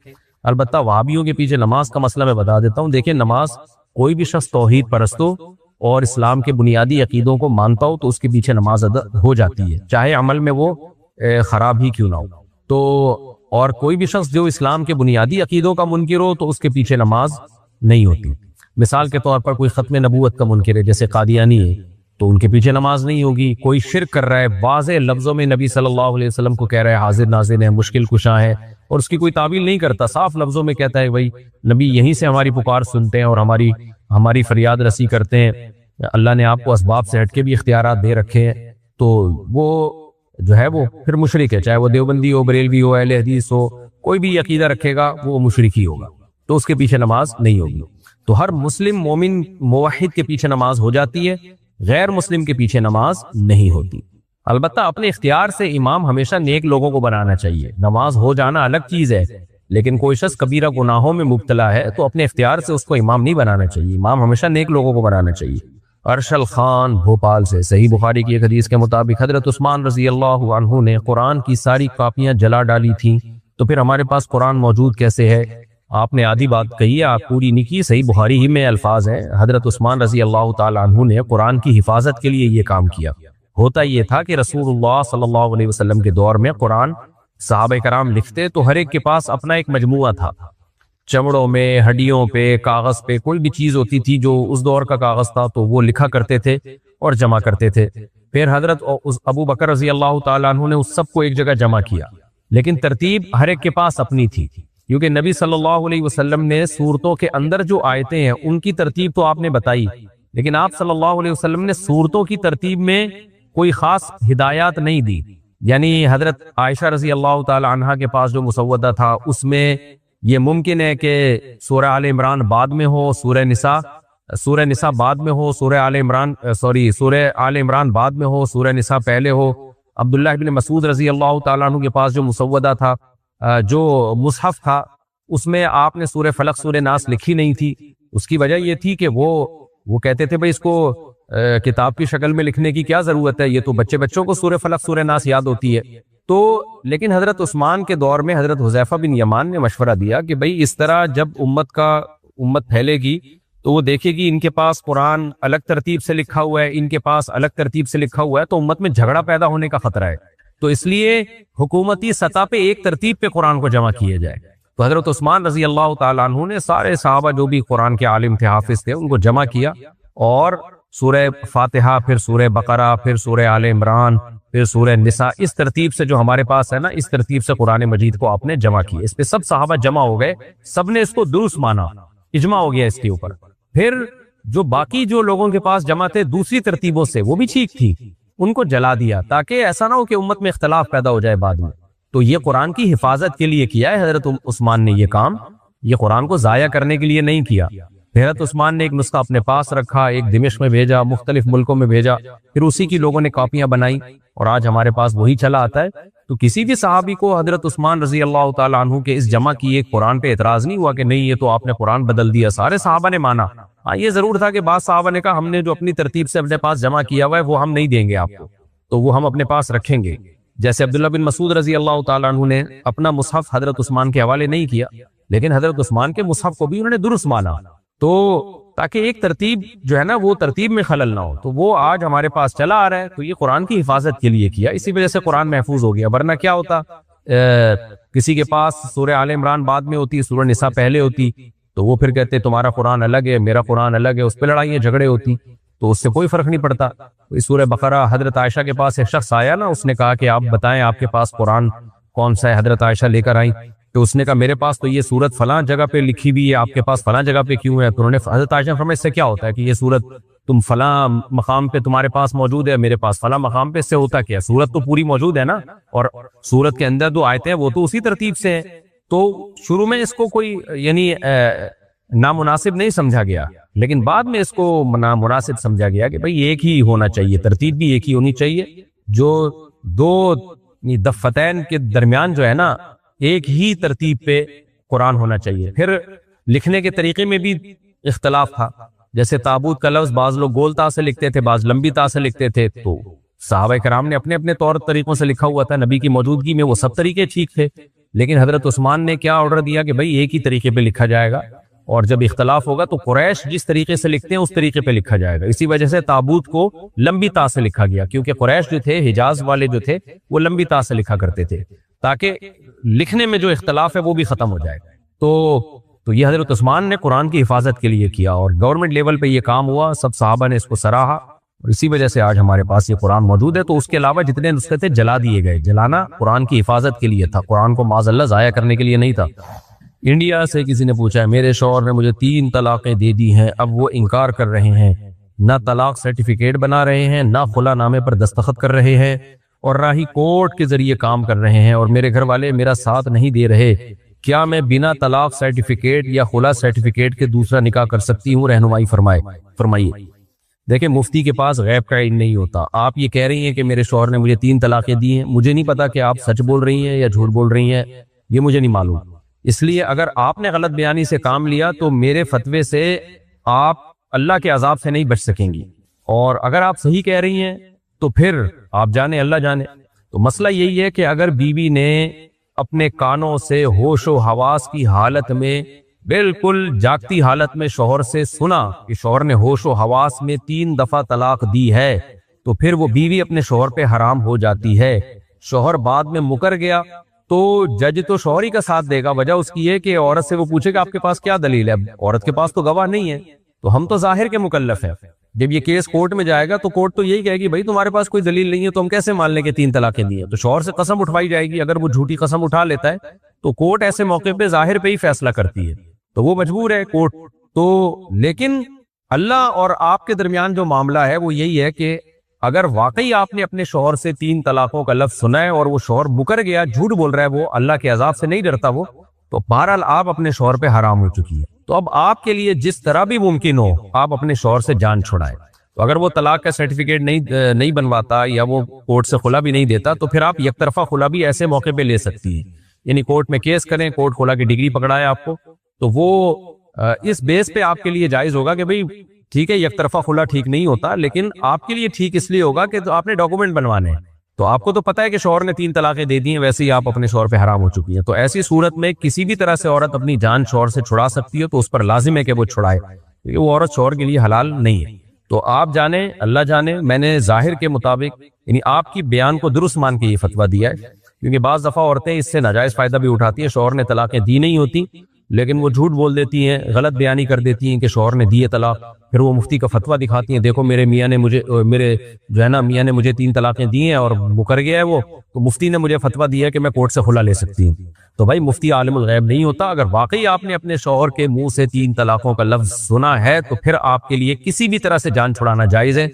البتہ وہابیوں کے پیچھے نماز کا مسئلہ میں بتا دیتا ہوں. دیکھیں، نماز کوئی بھی شخص توحید پرست ہو اور اسلام کے بنیادی عقیدوں کو مانتا ہو تو اس کے پیچھے نماز ادا ہو جاتی ہے، چاہے عمل میں وہ خراب ہی کیوں نہ ہو. تو اور کوئی بھی شخص جو اسلام کے بنیادی عقیدوں کا منکر ہو تو اس کے پیچھے نماز نہیں ہوتی. مثال کے طور پر کوئی ختم نبوت کا منکر ہے جیسے قادیانی ہے تو ان کے پیچھے نماز نہیں ہوگی. کوئی شرک کر رہا ہے، واضح لفظوں میں نبی صلی اللہ علیہ وسلم کو کہہ رہا ہے حاضر ناظر ہے، مشکل کشا ہے، اور اس کی کوئی تعویل نہیں کرتا، صاف لفظوں میں کہتا ہے بھائی نبی یہیں سے ہماری پکار سنتے ہیں اور ہماری فریاد رسی کرتے ہیں، اللہ نے آپ کو اسباب سے ہٹ کے بھی اختیارات دے رکھے ہیں. تو وہ جو ہے وہ پھر مشرک ہے، چاہے وہ دیوبندی ہو، بریلوی ہو، اہل حدیث ہو، کوئی بھی عقیدہ رکھے گا وہ مشرک ہی ہوگا، تو اس کے پیچھے نماز نہیں ہوگی۔ تو ہر مسلم مومن موحد کے پیچھے نماز ہو جاتی ہے، غیر مسلم کے پیچھے نماز نہیں ہوتی۔ البتہ اپنے اختیار سے امام ہمیشہ نیک لوگوں کو بنانا چاہیے، نماز ہو جانا الگ چیز ہے، لیکن کوئی شخص کبیرہ گناہوں میں مبتلا ہے تو اپنے اختیار سے اس کو امام نہیں بنانا چاہیے، امام ہمیشہ نیک لوگوں کو بنانا چاہیے۔ ارشل خان بھوپال سے صحیح بخاری کی ایک حدیث کے مطابق حضرت عثمان رضی اللہ عنہ نے قرآن کی ساری کاپیاں جلا ڈالی تھیں، تو پھر ہمارے پاس قرآن موجود کیسے ہے؟ آپ نے آدھی بات کہی ہے، آپ پوری نہیں کی۔ صحیح بخاری ہی میں الفاظ ہیں، حضرت عثمان رضی اللہ تعالی عنہ نے قرآن کی حفاظت کے لیے یہ کام کیا۔ ہوتا یہ تھا کہ رسول اللہ صلی اللہ علیہ وسلم کے دور میں قرآن صحابہ کرام لکھتے تو ہر ایک کے پاس اپنا ایک مجموعہ تھا، چمڑوں میں، ہڈیوں پہ، کاغذ پہ، کوئی بھی چیز ہوتی تھی جو اس دور کا کاغذ تھا تو وہ لکھا کرتے تھے اور جمع کرتے تھے۔ پھر حضرت ابو بکر رضی اللہ تعالیٰ عنہ نے اس سب کو ایک جگہ جمع کیا، لیکن ترتیب ہر ایک کے پاس اپنی تھی، کیونکہ نبی صلی اللہ علیہ وسلم نے سورتوں کے اندر جو آیتیں ہیں ان کی ترتیب تو آپ نے بتائی، لیکن آپ صلی اللہ علیہ وسلم نے سورتوں کی ترتیب میں کوئی خاص ہدایات نہیں دی۔ یعنی حضرت عائشہ رضی اللہ تعالی عنہا کے پاس جو مسودہ تھا اس میں یہ ممکن ہے کہ سورہ آل عمران بعد میں ہو، سورہ نساء بعد میں ہو، سورہ آل عمران بعد میں ہو، سورہ نساء پہلے ہو۔ عبداللہ بن مسعود رضی اللہ تعالیٰ عنہ کے پاس جو مسودہ تھا، جو مصحف تھا، اس میں آپ نے سورہ فلق سورہ ناس لکھی نہیں تھی۔ اس کی وجہ یہ تھی کہ وہ کہتے تھے بھئی اس کو کتاب کی شکل میں لکھنے کی کیا ضرورت ہے، یہ تو بچوں کو سورہ فلق سورہ ناس یاد ہوتی ہے۔ تو لیکن حضرت عثمان کے دور میں حضرت حذیفہ بن یمان نے مشورہ دیا کہ بھئی اس طرح جب امت پھیلے گی تو وہ دیکھے گی ان کے پاس قرآن الگ ترتیب سے لکھا ہوا ہے، ان کے پاس الگ ترتیب سے لکھا ہوا ہے، تو امت میں جھگڑا پیدا ہونے کا خطرہ ہے، تو اس لیے حکومتی سطح پہ ایک ترتیب پہ قرآن کو جمع کیا جائے۔ تو حضرت عثمان رضی اللہ تعالیٰ عنہ نے سارے صحابہ جو بھی قرآن کے عالم تھے، حافظ تھے، ان کو جمع کیا اور سورہ فاتحہ، پھر سورہ بقرہ، پھر سورہ آل عمران، پھر سورہ نساء، اس ترتیب سے جو ہمارے پاس ہے نا، اس ترتیب سے قرآن مجید کو آپ نے جمع کیا۔ اس پہ سب صحابہ جمع ہو گئے، سب نے اس کو درست مانا، اجماع ہو گیا اس کے اوپر۔ پھر جو باقی جو لوگوں کے پاس جمع تھے دوسری ترتیبوں سے، وہ بھی ٹھیک تھی، ان کو جلا دیا تاکہ ایسا نہ ہو کہ امت میں اختلاف پیدا ہو جائے بعد میں۔ تو یہ قرآن کی حفاظت کے لیے کیا ہے حضرت عثمان نے یہ کام، یہ قرآن کو ضائع کرنے کے لیے نہیں کیا۔ حضرت عثمان نے ایک نسخہ اپنے پاس رکھا، ایک دمشق میں بھیجا، مختلف ملکوں میں بھیجا، پھر اسی کی لوگوں نے کاپیاں بنائی اور آج ہمارے پاس وہی چلا آتا ہے۔ تو کسی بھی صحابی کو حضرت عثمان رضی اللہ تعالیٰ عنہ کے اس جمع کی ایک قرآن پہ اعتراض نہیں ہوا کہ نہیں یہ تو آپ نے قرآن بدل دیا، سارے صحابہ نے مانا۔ ہاں یہ ضرور تھا کہ بعض صحابہ نے کہا ہم نے جو اپنی ترتیب سے اپنے پاس جمع کیا ہوا ہے وہ ہم نہیں دیں گے آپ کو، تو وہ ہم اپنے پاس رکھیں گے۔ جیسے عبداللہ بن مسعود رضی اللہ تعالیٰ عنہ نے اپنا مصحف حضرت عثمان کے حوالے نہیں کیا، لیکن حضرت عثمان کے مصحف کو بھی انہوں نے درست مانا، تو تاکہ ایک ترتیب جو ہے نا وہ ترتیب میں خلل نہ ہو، تو وہ آج ہمارے پاس چلا آ رہا ہے۔ تو یہ قرآن کی حفاظت کے لیے کیا، اسی وجہ سے قرآن محفوظ ہو گیا، ورنہ کیا ہوتا کسی کے پاس سورہ آل عمران بعد میں ہوتی، سورہ نساء پہلے ہوتی، تو وہ پھر کہتے تمہارا قرآن الگ ہے، میرا قرآن الگ ہے، اس پہ لڑائیاں جھگڑے ہوتی، تو اس سے کوئی فرق نہیں پڑتا۔ سورہ بقرہ، حضرت عائشہ کے پاس ایک شخص آیا نا، اس نے کہا کہ آپ بتائیں آپ کے پاس قرآن کون سا ہے، حضرت عائشہ لے کر آئیں، تو اس نے کہا میرے پاس تو یہ سورت فلاں جگہ پہ لکھی ہوئی ہے، آپ کے پاس فلاں جگہ پہ کیوں ہے؟ تو انہوں نے حضرت عائشہ نے فرمایا اس سے کیا ہوتا ہے کہ یہ سورت تم فلاں مقام پہ تمہارے پاس موجود ہے، میرے پاس فلاں مقام پہ، اس سے ہوتا کیا؟ سورت تو پوری موجود ہے نا، اور سورت کے اندر جو آیتیں ہیں وہ تو اسی ترتیب سے ہیں۔ تو شروع میں اس کو کوئی یعنی نامناسب نہیں سمجھا گیا، لیکن بعد میں اس کو نامناسب سمجھا گیا کہ بھئی ایک ہی ہونا چاہیے، ترتیب بھی ایک ہی ہونی چاہیے، جو دو دفتین کے درمیان جو ہے نا ایک ہی ترتیب پہ قرآن ہونا چاہیے۔ پھر لکھنے کے طریقے میں بھی اختلاف تھا، جیسے تابوت کا لفظ بعض لوگ گول تا سے لکھتے تھے، بعض لمبی تا سے لکھتے تھے، تو صحابہ کرام نے اپنے اپنے طور طریقوں سے لکھا ہوا تھا، نبی کی موجودگی میں وہ سب طریقے ٹھیک تھے، لیکن حضرت عثمان نے کیا آرڈر دیا کہ بھئی ایک ہی طریقے پہ لکھا جائے گا، اور جب اختلاف ہوگا تو قریش جس طریقے سے لکھتے ہیں اس طریقے پہ لکھا جائے گا۔ اسی وجہ سے تابوت کو لمبی تا سے لکھا گیا، کیونکہ قریش جو تھے، حجاز والے جو تھے، وہ لمبی تا سے لکھا کرتے تھے تاکہ لکھنے میں جو اختلاف ہے وہ بھی ختم ہو جائے۔ تو یہ حضرت عثمان نے قرآن کی حفاظت کے لیے کیا، اور گورنمنٹ لیول پہ یہ کام ہوا، سب صحابہ نے اس کو سراہا، اور اسی وجہ سے آج ہمارے پاس یہ قرآن موجود ہے۔ تو اس کے علاوہ جتنے نسخے تھے جلا دیے گئے، جلانا قرآن کی حفاظت کے لیے تھا، قرآن کو معاذ اللہ ضائع کرنے کے لیے نہیں تھا۔ انڈیا سے کسی نے پوچھا ہے میرے شوہر نے مجھے 3 طلاقیں دے دی ہیں، اب وہ انکار کر رہے ہیں، نہ طلاق سرٹیفکیٹ بنا رہے ہیں، نہ خلا نامے پر دستخط کر رہے ہیں، اور راہی کورٹ کے ذریعے کام کر رہے ہیں اور میرے گھر والے میرا ساتھ نہیں دے رہے، کیا میں بنا طلاق سرٹیفکیٹ یا خلا سرٹیفکیٹ کے دوسرا نکاح کر سکتی ہوں؟ رہنمائی فرمائیے۔ دیکھیں، مفتی کے پاس غیب کا علم نہیں ہوتا۔ آپ یہ کہہ رہی ہیں کہ میرے شوہر نے مجھے 3 طلاقیں دی ہیں، مجھے نہیں پتا کہ آپ سچ بول رہی ہیں یا جھوٹ بول رہی ہیں، یہ مجھے نہیں معلوم۔ اس لیے اگر آپ نے غلط بیانی سے کام لیا تو میرے فتوے سے آپ اللہ کے عذاب سے نہیں بچ سکیں گی، اور اگر آپ صحیح کہہ رہی ہیں تو پھر آپ جانے، اللہ جانے۔ تو مسئلہ یہی ہے کہ اگر بیوی نے اپنے کانوں سے ہوش و حواس کی حالت میں، بالکل جاگتی حالت میں شوہر سے سنا کہ شوہر نے ہوش و حواس میں 3 دفعہ طلاق دی ہے، تو پھر وہ بیوی اپنے شوہر پہ حرام ہو جاتی ہے۔ شوہر بعد میں مکر گیا تو جج تو شوہر ہی کا ساتھ دے گا۔ وجہ اس کی ہے کہ عورت سے وہ پوچھے کہ آپ کے پاس کیا دلیل ہے، عورت کے پاس تو گواہ نہیں ہے، تو ہم تو ظاہر کے مکلف ہیں۔ جب یہ کیس کورٹ میں جائے گا تو کورٹ تو یہی کہے گی بھائی تمہارے پاس کوئی دلیل نہیں ہے تو ہم کیسے مان لیں کہ 3 طلاقیں دی ہیں؟ تو شوہر سے قسم اٹھوائی جائے گی۔ اگر وہ جھوٹی قسم اٹھا لیتا ہے تو کورٹ ایسے موقع پہ ظاہر پہ ہی فیصلہ کرتی ہے، تو وہ مجبور ہے کورٹ تو۔ لیکن اللہ اور آپ کے درمیان جو معاملہ ہے وہ یہی ہے کہ اگر واقعی آپ نے اپنے شوہر سے 3 طلاقوں کا لفظ سنا ہے اور وہ شوہر مکر گیا، جھوٹ بول رہا ہے، وہ اللہ کے عذاب سے نہیں ڈرتا وہ، تو بہرحال آپ اپنے شوہر پہ حرام ہو چکی ہے۔ تو اب آپ کے لیے جس طرح بھی ممکن ہو آپ اپنے شوہر سے جان چھڑائیں۔ تو اگر وہ طلاق کا سرٹیفکیٹ نہیں بنواتا یا وہ کورٹ سے خلا بھی نہیں دیتا تو پھر آپ یک طرفہ خلا بھی ایسے موقع پہ لے سکتی ہیں، یعنی کورٹ میں کیس کریں، کورٹ خلا کی ڈگری پکڑائے آپ کو، تو وہ اس بیس پہ آپ کے لیے جائز ہوگا کہ بھئی ٹھیک ہے یک طرفہ خلا ٹھیک نہیں ہوتا، لیکن آپ کے لیے ٹھیک اس لیے ہوگا کہ تو آپ نے ڈاکومنٹ بنوانے ہیں، تو آپ کو تو پتہ ہے کہ شوہر نے 3 طلاقیں دے دی ہیں، ویسے ہی آپ اپنے شوہر پہ حرام ہو چکی ہیں۔ تو ایسی صورت میں کسی بھی طرح سے عورت اپنی جان شوہر سے چھڑا سکتی ہے تو اس پر لازم ہے کہ وہ چھڑائے، کیونکہ وہ عورت شوہر کے لیے حلال نہیں ہے۔ تو آپ جانیں، اللہ جانے، میں نے ظاہر کے مطابق یعنی آپ کی بیان کو درست مان کے یہ فتویٰ دیا ہے، کیونکہ بعض دفعہ عورتیں اس سے ناجائز فائدہ بھی اٹھاتی ہیں، شوہر نے طلاقیں دی نہیں ہوتی لیکن وہ جھوٹ بول دیتی ہیں، غلط بیانی کر دیتی ہیں کہ شوہر نے دیے طلاق، پھر وہ مفتی کا فتویٰ دکھاتی ہیں، دیکھو میرے میاں نے مجھے 3 طلاقیں دی ہیں اور مکر گیا ہے وہ، تو مفتی نے مجھے فتویٰ دیا ہے کہ میں کورٹ سے خلا لے سکتی ہوں۔ تو بھائی مفتی عالم الغیب نہیں ہوتا۔ اگر واقعی آپ نے اپنے شوہر کے منہ سے 3 طلاقوں کا لفظ سنا ہے تو پھر آپ کے لیے کسی بھی طرح سے جان چھڑانا جائز ہے،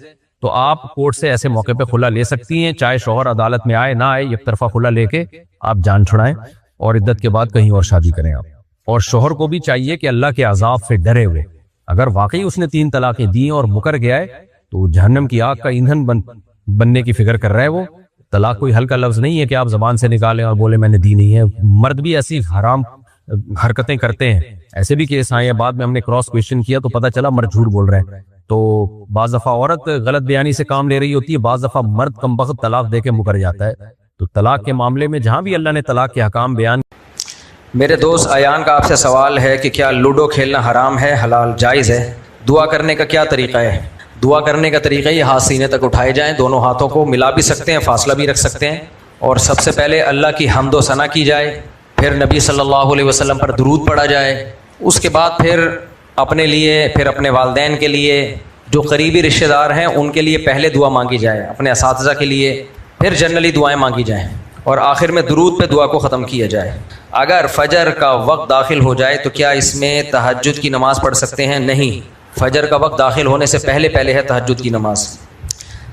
تو آپ کورٹ سے ایسے موقع پہ خلا لے سکتی ہیں، چاہے شوہر عدالت میں آئے نہ آئے، یک طرفہ خلا لے کے آپ جان چھڑائیں اور عدت کے بعد کہیں اور شادی کریں آپ۔ اور شوہر کو بھی چاہیے کہ اللہ کے عذاب سے ڈرے ہوئے، اگر واقعی اس نے 3 طلاقیں دی اور مکر گیا ہے تو جہنم کی آگ کا ایندھن بننے کی فکر کر رہا ہے وہ۔ طلاق کوئی ہلکا لفظ نہیں ہے کہ آپ زبان سے نکالیں اور بولے میں نے دی نہیں ہے۔ مرد بھی ایسی حرام حرکتیں کرتے ہیں، ایسے بھی کیس آئے ہیں، بعد میں ہم نے کراس کویشچن کیا تو پتہ چلا مرد جھوٹ بول رہے ہیں۔ تو بعض دفعہ عورت غلط بیانی سے کام لے رہی ہوتی ہے، بعض دفعہ مرد کمبخت طلاق دے کے مکر جاتا ہے۔ تو طلاق کے معاملے میں جہاں بھی اللہ نے طلاق کے احکام بیان۔ میرے دوست ایان کا آپ سے سوال ہے کہ کیا لوڈو کھیلنا حرام ہے، حلال، جائز ہے؟ دعا کرنے کا کیا طریقہ ہے؟ دعا کرنے کا طریقہ یہ ہاتھ سینے تک اٹھائے جائیں، دونوں ہاتھوں کو ملا بھی سکتے ہیں، فاصلہ بھی رکھ سکتے ہیں، اور سب سے پہلے اللہ کی حمد و ثنا کی جائے، پھر نبی صلی اللہ علیہ وسلم پر درود پڑھا جائے، اس کے بعد پھر اپنے لیے، پھر اپنے والدین کے لیے، جو قریبی رشتہ دار ہیں ان کے لیے پہلے دعا مانگی جائے، اپنے اساتذہ کے لیے، پھر جنرلی دعائیں مانگی جائیں، اور آخر میں درود پہ دعا کو ختم کیا جائے۔ اگر فجر کا وقت داخل ہو جائے تو کیا اس میں تہجد کی نماز پڑھ سکتے ہیں؟ نہیں، فجر کا وقت داخل ہونے سے پہلے ہے تہجد کی نماز۔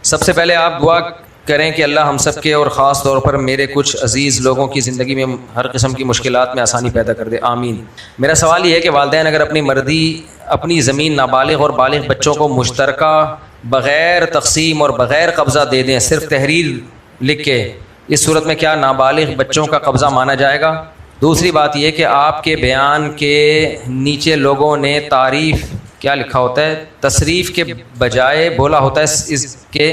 سب سے پہلے آپ دعا کریں کہ اللہ ہم سب کے اور خاص طور پر میرے کچھ عزیز لوگوں کی زندگی میں ہر قسم کی مشکلات میں آسانی پیدا کر دے، آمین۔ میرا سوال یہ ہے کہ والدین اگر اپنی مرضی اپنی زمین نابالغ اور بالغ بچوں کو مشترکہ بغیر تقسیم اور بغیر قبضہ دے دیں، صرف تحریر لکھ کے، اس صورت میں کیا نابالغ بچوں کا قبضہ مانا جائے گا؟ دوسری بات یہ کہ آپ کے بیان کے نیچے لوگوں نے تعریف کیا لکھا ہوتا ہے، تصریف کے بجائے بولا ہوتا ہے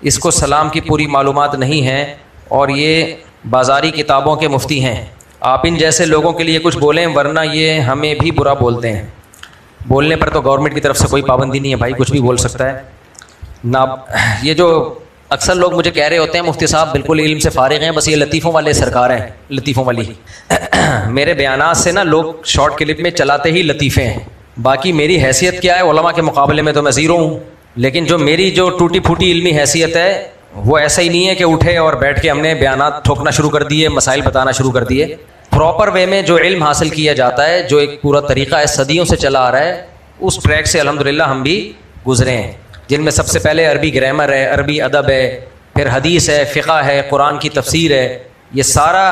اس کو سلام کی پوری معلومات نہیں ہیں اور یہ بازاری کتابوں کے مفتی ہیں، آپ ان جیسے لوگوں کے لیے کچھ بولیں ورنہ یہ ہمیں بھی برا بولتے ہیں۔ بولنے پر تو گورنمنٹ کی طرف سے کوئی پابندی نہیں ہے بھائی، کچھ بھی بول سکتا ہے۔ یہ جو اکثر لوگ مجھے کہہ رہے ہوتے ہیں مفتی صاحب بالکل علم سے فارغ ہیں، بس یہ لطیفوں والے سرکار ہیں، لطیفوں والی۔ میرے بیانات سے نا لوگ شارٹ کلپ میں چلاتے ہی لطیفے ہیں، باقی میری حیثیت کیا ہے علماء کے مقابلے میں تو میں زیرو ہوں، لیکن جو میری جو ٹوٹی پھوٹی علمی حیثیت ہے وہ ایسا ہی نہیں ہے کہ اٹھے اور بیٹھ کے ہم نے بیانات ٹھوکنا شروع کر دیے، مسائل بتانا شروع کر دیے۔ پراپر وے میں جو علم حاصل کیا جاتا ہے، جو ایک پورا طریقہ ہے صدیوں سے چلا آ رہا ہے، اس ٹریک سے الحمدللہ ہم بھی گزرے ہیں، جن میں سب سے پہلے عربی گرامر ہے، عربی ادب ہے، پھر حدیث ہے، فقہ ہے، قرآن کی تفسیر ہے، یہ سارا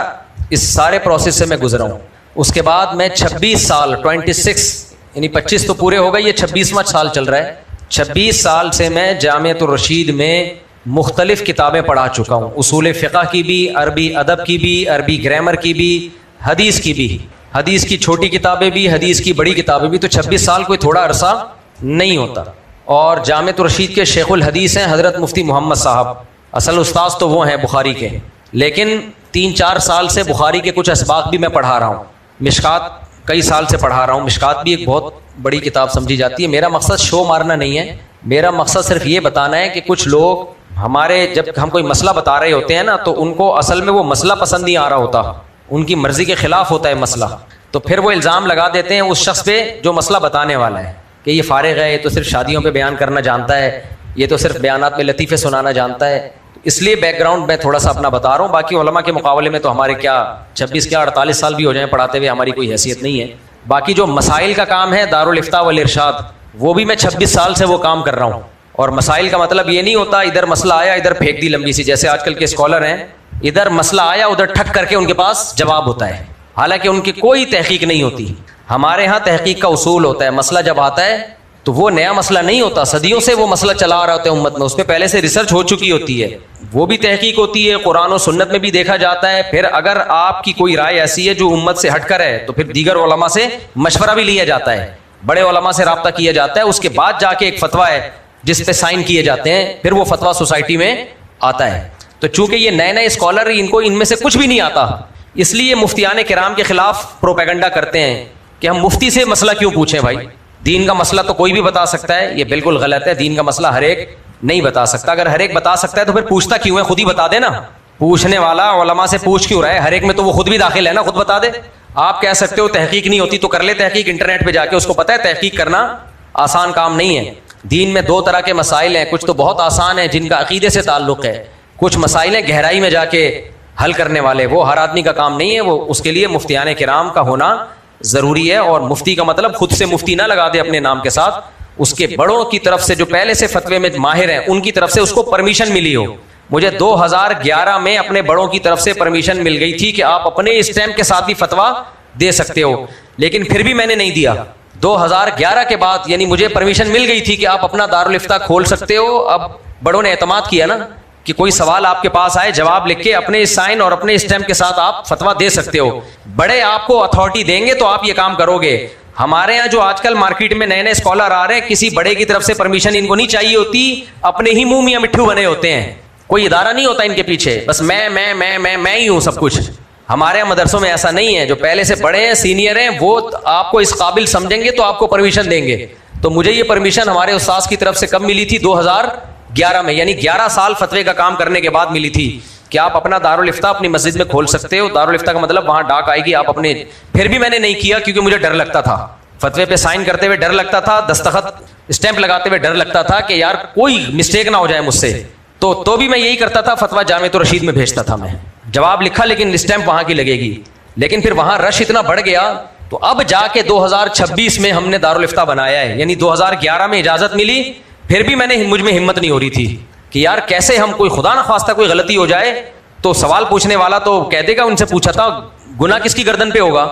اس سارے پروسیس سے میں گزرا ہوں. اس کے بعد میں 26 سال 26 یعنی 25 تو پورے ہو گئے، یہ 26واں سال چل رہا ہے. 26 سال سے میں جامعۃ الرشید میں مختلف کتابیں پڑھا چکا ہوں، اصول فقہ کی بھی، عربی ادب کی بھی، عربی گرامر کی بھی، حدیث کی بھی، حدیث کی چھوٹی کتابیں بھی، حدیث کی بڑی کتابیں بھی. تو 26 سال کوئی تھوڑا عرصہ نہیں ہوتا. اور جامعۃ الرشید کے شیخ الحدیث ہیں حضرت مفتی محمد صاحب. اصل استاذ تو وہ ہیں بخاری کے، لیکن 3-4 سال سے بخاری کے کچھ اسباق بھی میں پڑھا رہا ہوں. مشکات کئی سال سے پڑھا رہا ہوں. مشکات بھی ایک بہت بڑی کتاب سمجھی جاتی ہے. میرا مقصد شو مارنا نہیں ہے، میرا مقصد صرف یہ بتانا ہے کہ کچھ لوگ ہمارے جب ہم کوئی مسئلہ بتا رہے ہوتے ہیں نا، تو ان کو اصل میں وہ مسئلہ پسند نہیں آ رہا ہوتا، ان کی مرضی کے خلاف ہوتا ہے مسئلہ. تو پھر وہ الزام لگا دیتے ہیں اس شخص پہ جو مسئلہ بتانے والا ہے کہ یہ فارغ ہے، یہ تو صرف شادیوں پہ بیان کرنا جانتا ہے، یہ تو صرف بیانات میں لطیفے سنانا جانتا ہے. اس لیے بیک گراؤنڈ میں تھوڑا سا اپنا بتا رہا ہوں. باقی علماء کے مقابلے میں تو ہمارے کیا 26 کیا 48 سال بھی ہو جائیں پڑھاتے ہوئے، ہماری کوئی حیثیت نہیں ہے. باقی جو مسائل کا کام ہے دارالافتاء والارشاد، وہ بھی میں 26 سال سے وہ کام کر رہا ہوں. اور مسائل کا مطلب یہ نہیں ہوتا ادھر مسئلہ آیا ادھر پھینک دی لمبی سی، جیسے آج کل کے اسکالر ہیں، ادھر مسئلہ آیا ادھر ٹھک کر کے ان کے پاس جواب ہوتا ہے، حالانکہ ان کی کوئی تحقیق نہیں ہوتی. ہمارے ہاں تحقیق کا اصول ہوتا ہے. مسئلہ جب آتا ہے تو وہ نیا مسئلہ نہیں ہوتا، صدیوں سے وہ مسئلہ چلا آ رہا ہوتا ہے امت میں، اس پہ پہلے سے ریسرچ ہو چکی ہوتی ہے، وہ بھی تحقیق ہوتی ہے، قرآن و سنت میں بھی دیکھا جاتا ہے. پھر اگر آپ کی کوئی رائے ایسی ہے جو امت سے ہٹ کر ہے تو پھر دیگر علماء سے مشورہ بھی لیا جاتا ہے، بڑے علماء سے رابطہ کیا جاتا ہے. اس کے بعد جا کے ایک فتویٰ ہے جس پہ سائن کیے جاتے ہیں، پھر وہ فتویٰ سوسائٹی میں آتا ہے. تو چونکہ یہ نئے نئے اسکالر ان میں سے کچھ بھی نہیں آتا، اس لیے مفتیان کرام کے خلاف پروپیگنڈا کرتے ہیں کہ ہم مفتی سے مسئلہ کیوں پوچھیں. بھائی دین کا مسئلہ تو کوئی بھی بتا سکتا ہے، یہ بالکل غلط ہے. دین کا مسئلہ ہر ایک نہیں بتا سکتا. اگر ہر ایک بتا سکتا ہے تو پھر پوچھتا کیوں ہے؟ خود ہی بتا دے نا. پوچھنے والا علماء سے پوچھ کیوں رہا ہے؟ ہر ایک میں تو وہ خود بھی داخل ہے نا، خود بتا دے. آپ کہہ سکتے ہو تحقیق نہیں ہوتی، تو کر لے تحقیق انٹرنیٹ پہ جا کے. اس کو پتہ ہے تحقیق کرنا آسان کام نہیں ہے. دین میں 2 طرح کے مسائل ہیں، کچھ تو بہت آسان ہیں جن کا عقیدے سے تعلق ہے، کچھ مسائل ہیں گہرائی میں جا کے حل کرنے والے، وہ ہر آدمی کا کام نہیں ہے. وہ اس کے لیے مفتیان کرام کا ہونا ضروری ہے. اور مفتی کا مطلب خود سے مفتی نہ لگا دے اپنے نام کے ساتھ، اس کے بڑوں کی طرف سے جو پہلے سے فتوے میں ماہر ہیں ان کی طرف سے اس کو پرمیشن ملی ہو. مجھے 2011 میں اپنے بڑوں کی طرف سے پرمیشن مل گئی تھی کہ آپ اپنے اسٹیمپ کے ساتھ بھی فتویٰ دے سکتے ہو، لیکن پھر بھی میں نے نہیں دیا. 2011 کے بعد یعنی مجھے پرمیشن مل گئی تھی کہ آپ اپنا دارالافتاء کھول سکتے ہو. اب بڑوں نے اعتماد کیا نا کہ کوئی سوال آپ کے پاس آئے، جواب لکھ کے اپنے سائن اور اپنے اسٹیمپ کے ساتھ آپ فتویٰ دے سکتے ہو. بڑے آپ کو اتھارٹی دیں گے تو آپ یہ کام کرو گے. ہمارے یہاں جو آج کل مارکیٹ میں نئے نئے اسکالر آ رہے ہیں، کسی بڑے کی طرف سے پرمیشن ان کو نہیں چاہیے ہوتی، اپنے ہی منہ میاں مٹھو بنے ہوتے ہیں، کوئی ادارہ نہیں ہوتا ان کے پیچھے، بس میں ہی ہوں سب کچھ. ہمارے یہاں مدرسوں میں ایسا نہیں ہے. جو پہلے سے بڑے ہیں، سینئر ہیں، وہ آپ کو اس قابل سمجھیں گے تو آپ کو پرمیشن دیں گے. تو مجھے یہ پرمیشن ہمارے استاذ کی طرف سے کب ملی تھی؟ 2011 میں، یعنی 11 سال فتوے کا کام کرنے کے بعد ملی تھی کہ آپ اپنا دارالافتاء اپنی مسجد میں کھول سکتے ہو. دارالافتاء کا مطلب وہاں ڈاک آئے گی، آپ اپنے. پھر بھی میں نے نہیں کیا کیونکہ مجھے ڈر لگتا تھا، فتوے پہ سائن کرتے ہوئے ڈر لگتا تھا، دستخط اسٹیمپ لگاتے ہوئے ڈر لگتا تھا کہ یار کوئی مسٹیک نہ ہو جائے مجھ سے. تو بھی میں یہی کرتا تھا، فتویٰ جامعۃ الرشید میں بھیجتا تھا. میں جواب لکھا لیکن اسٹیمپ وہاں کی لگے گی. لیکن پھر وہاں رش اتنا بڑھ گیا تو اب جا کے 2026 میں ہم نے دارالافتاء بنایا ہے. یعنی 2011 میں اجازت ملی، پھر بھی مجھ میں ہمت نہیں ہو رہی تھی کہ یار کیسے ہم کوئی خدا نخواستہ کوئی غلطی ہو جائے تو سوال پوچھنے والا تو کہہ دے گا ان سے پوچھا تھا. گناہ کس کی گردن پہ ہوگا؟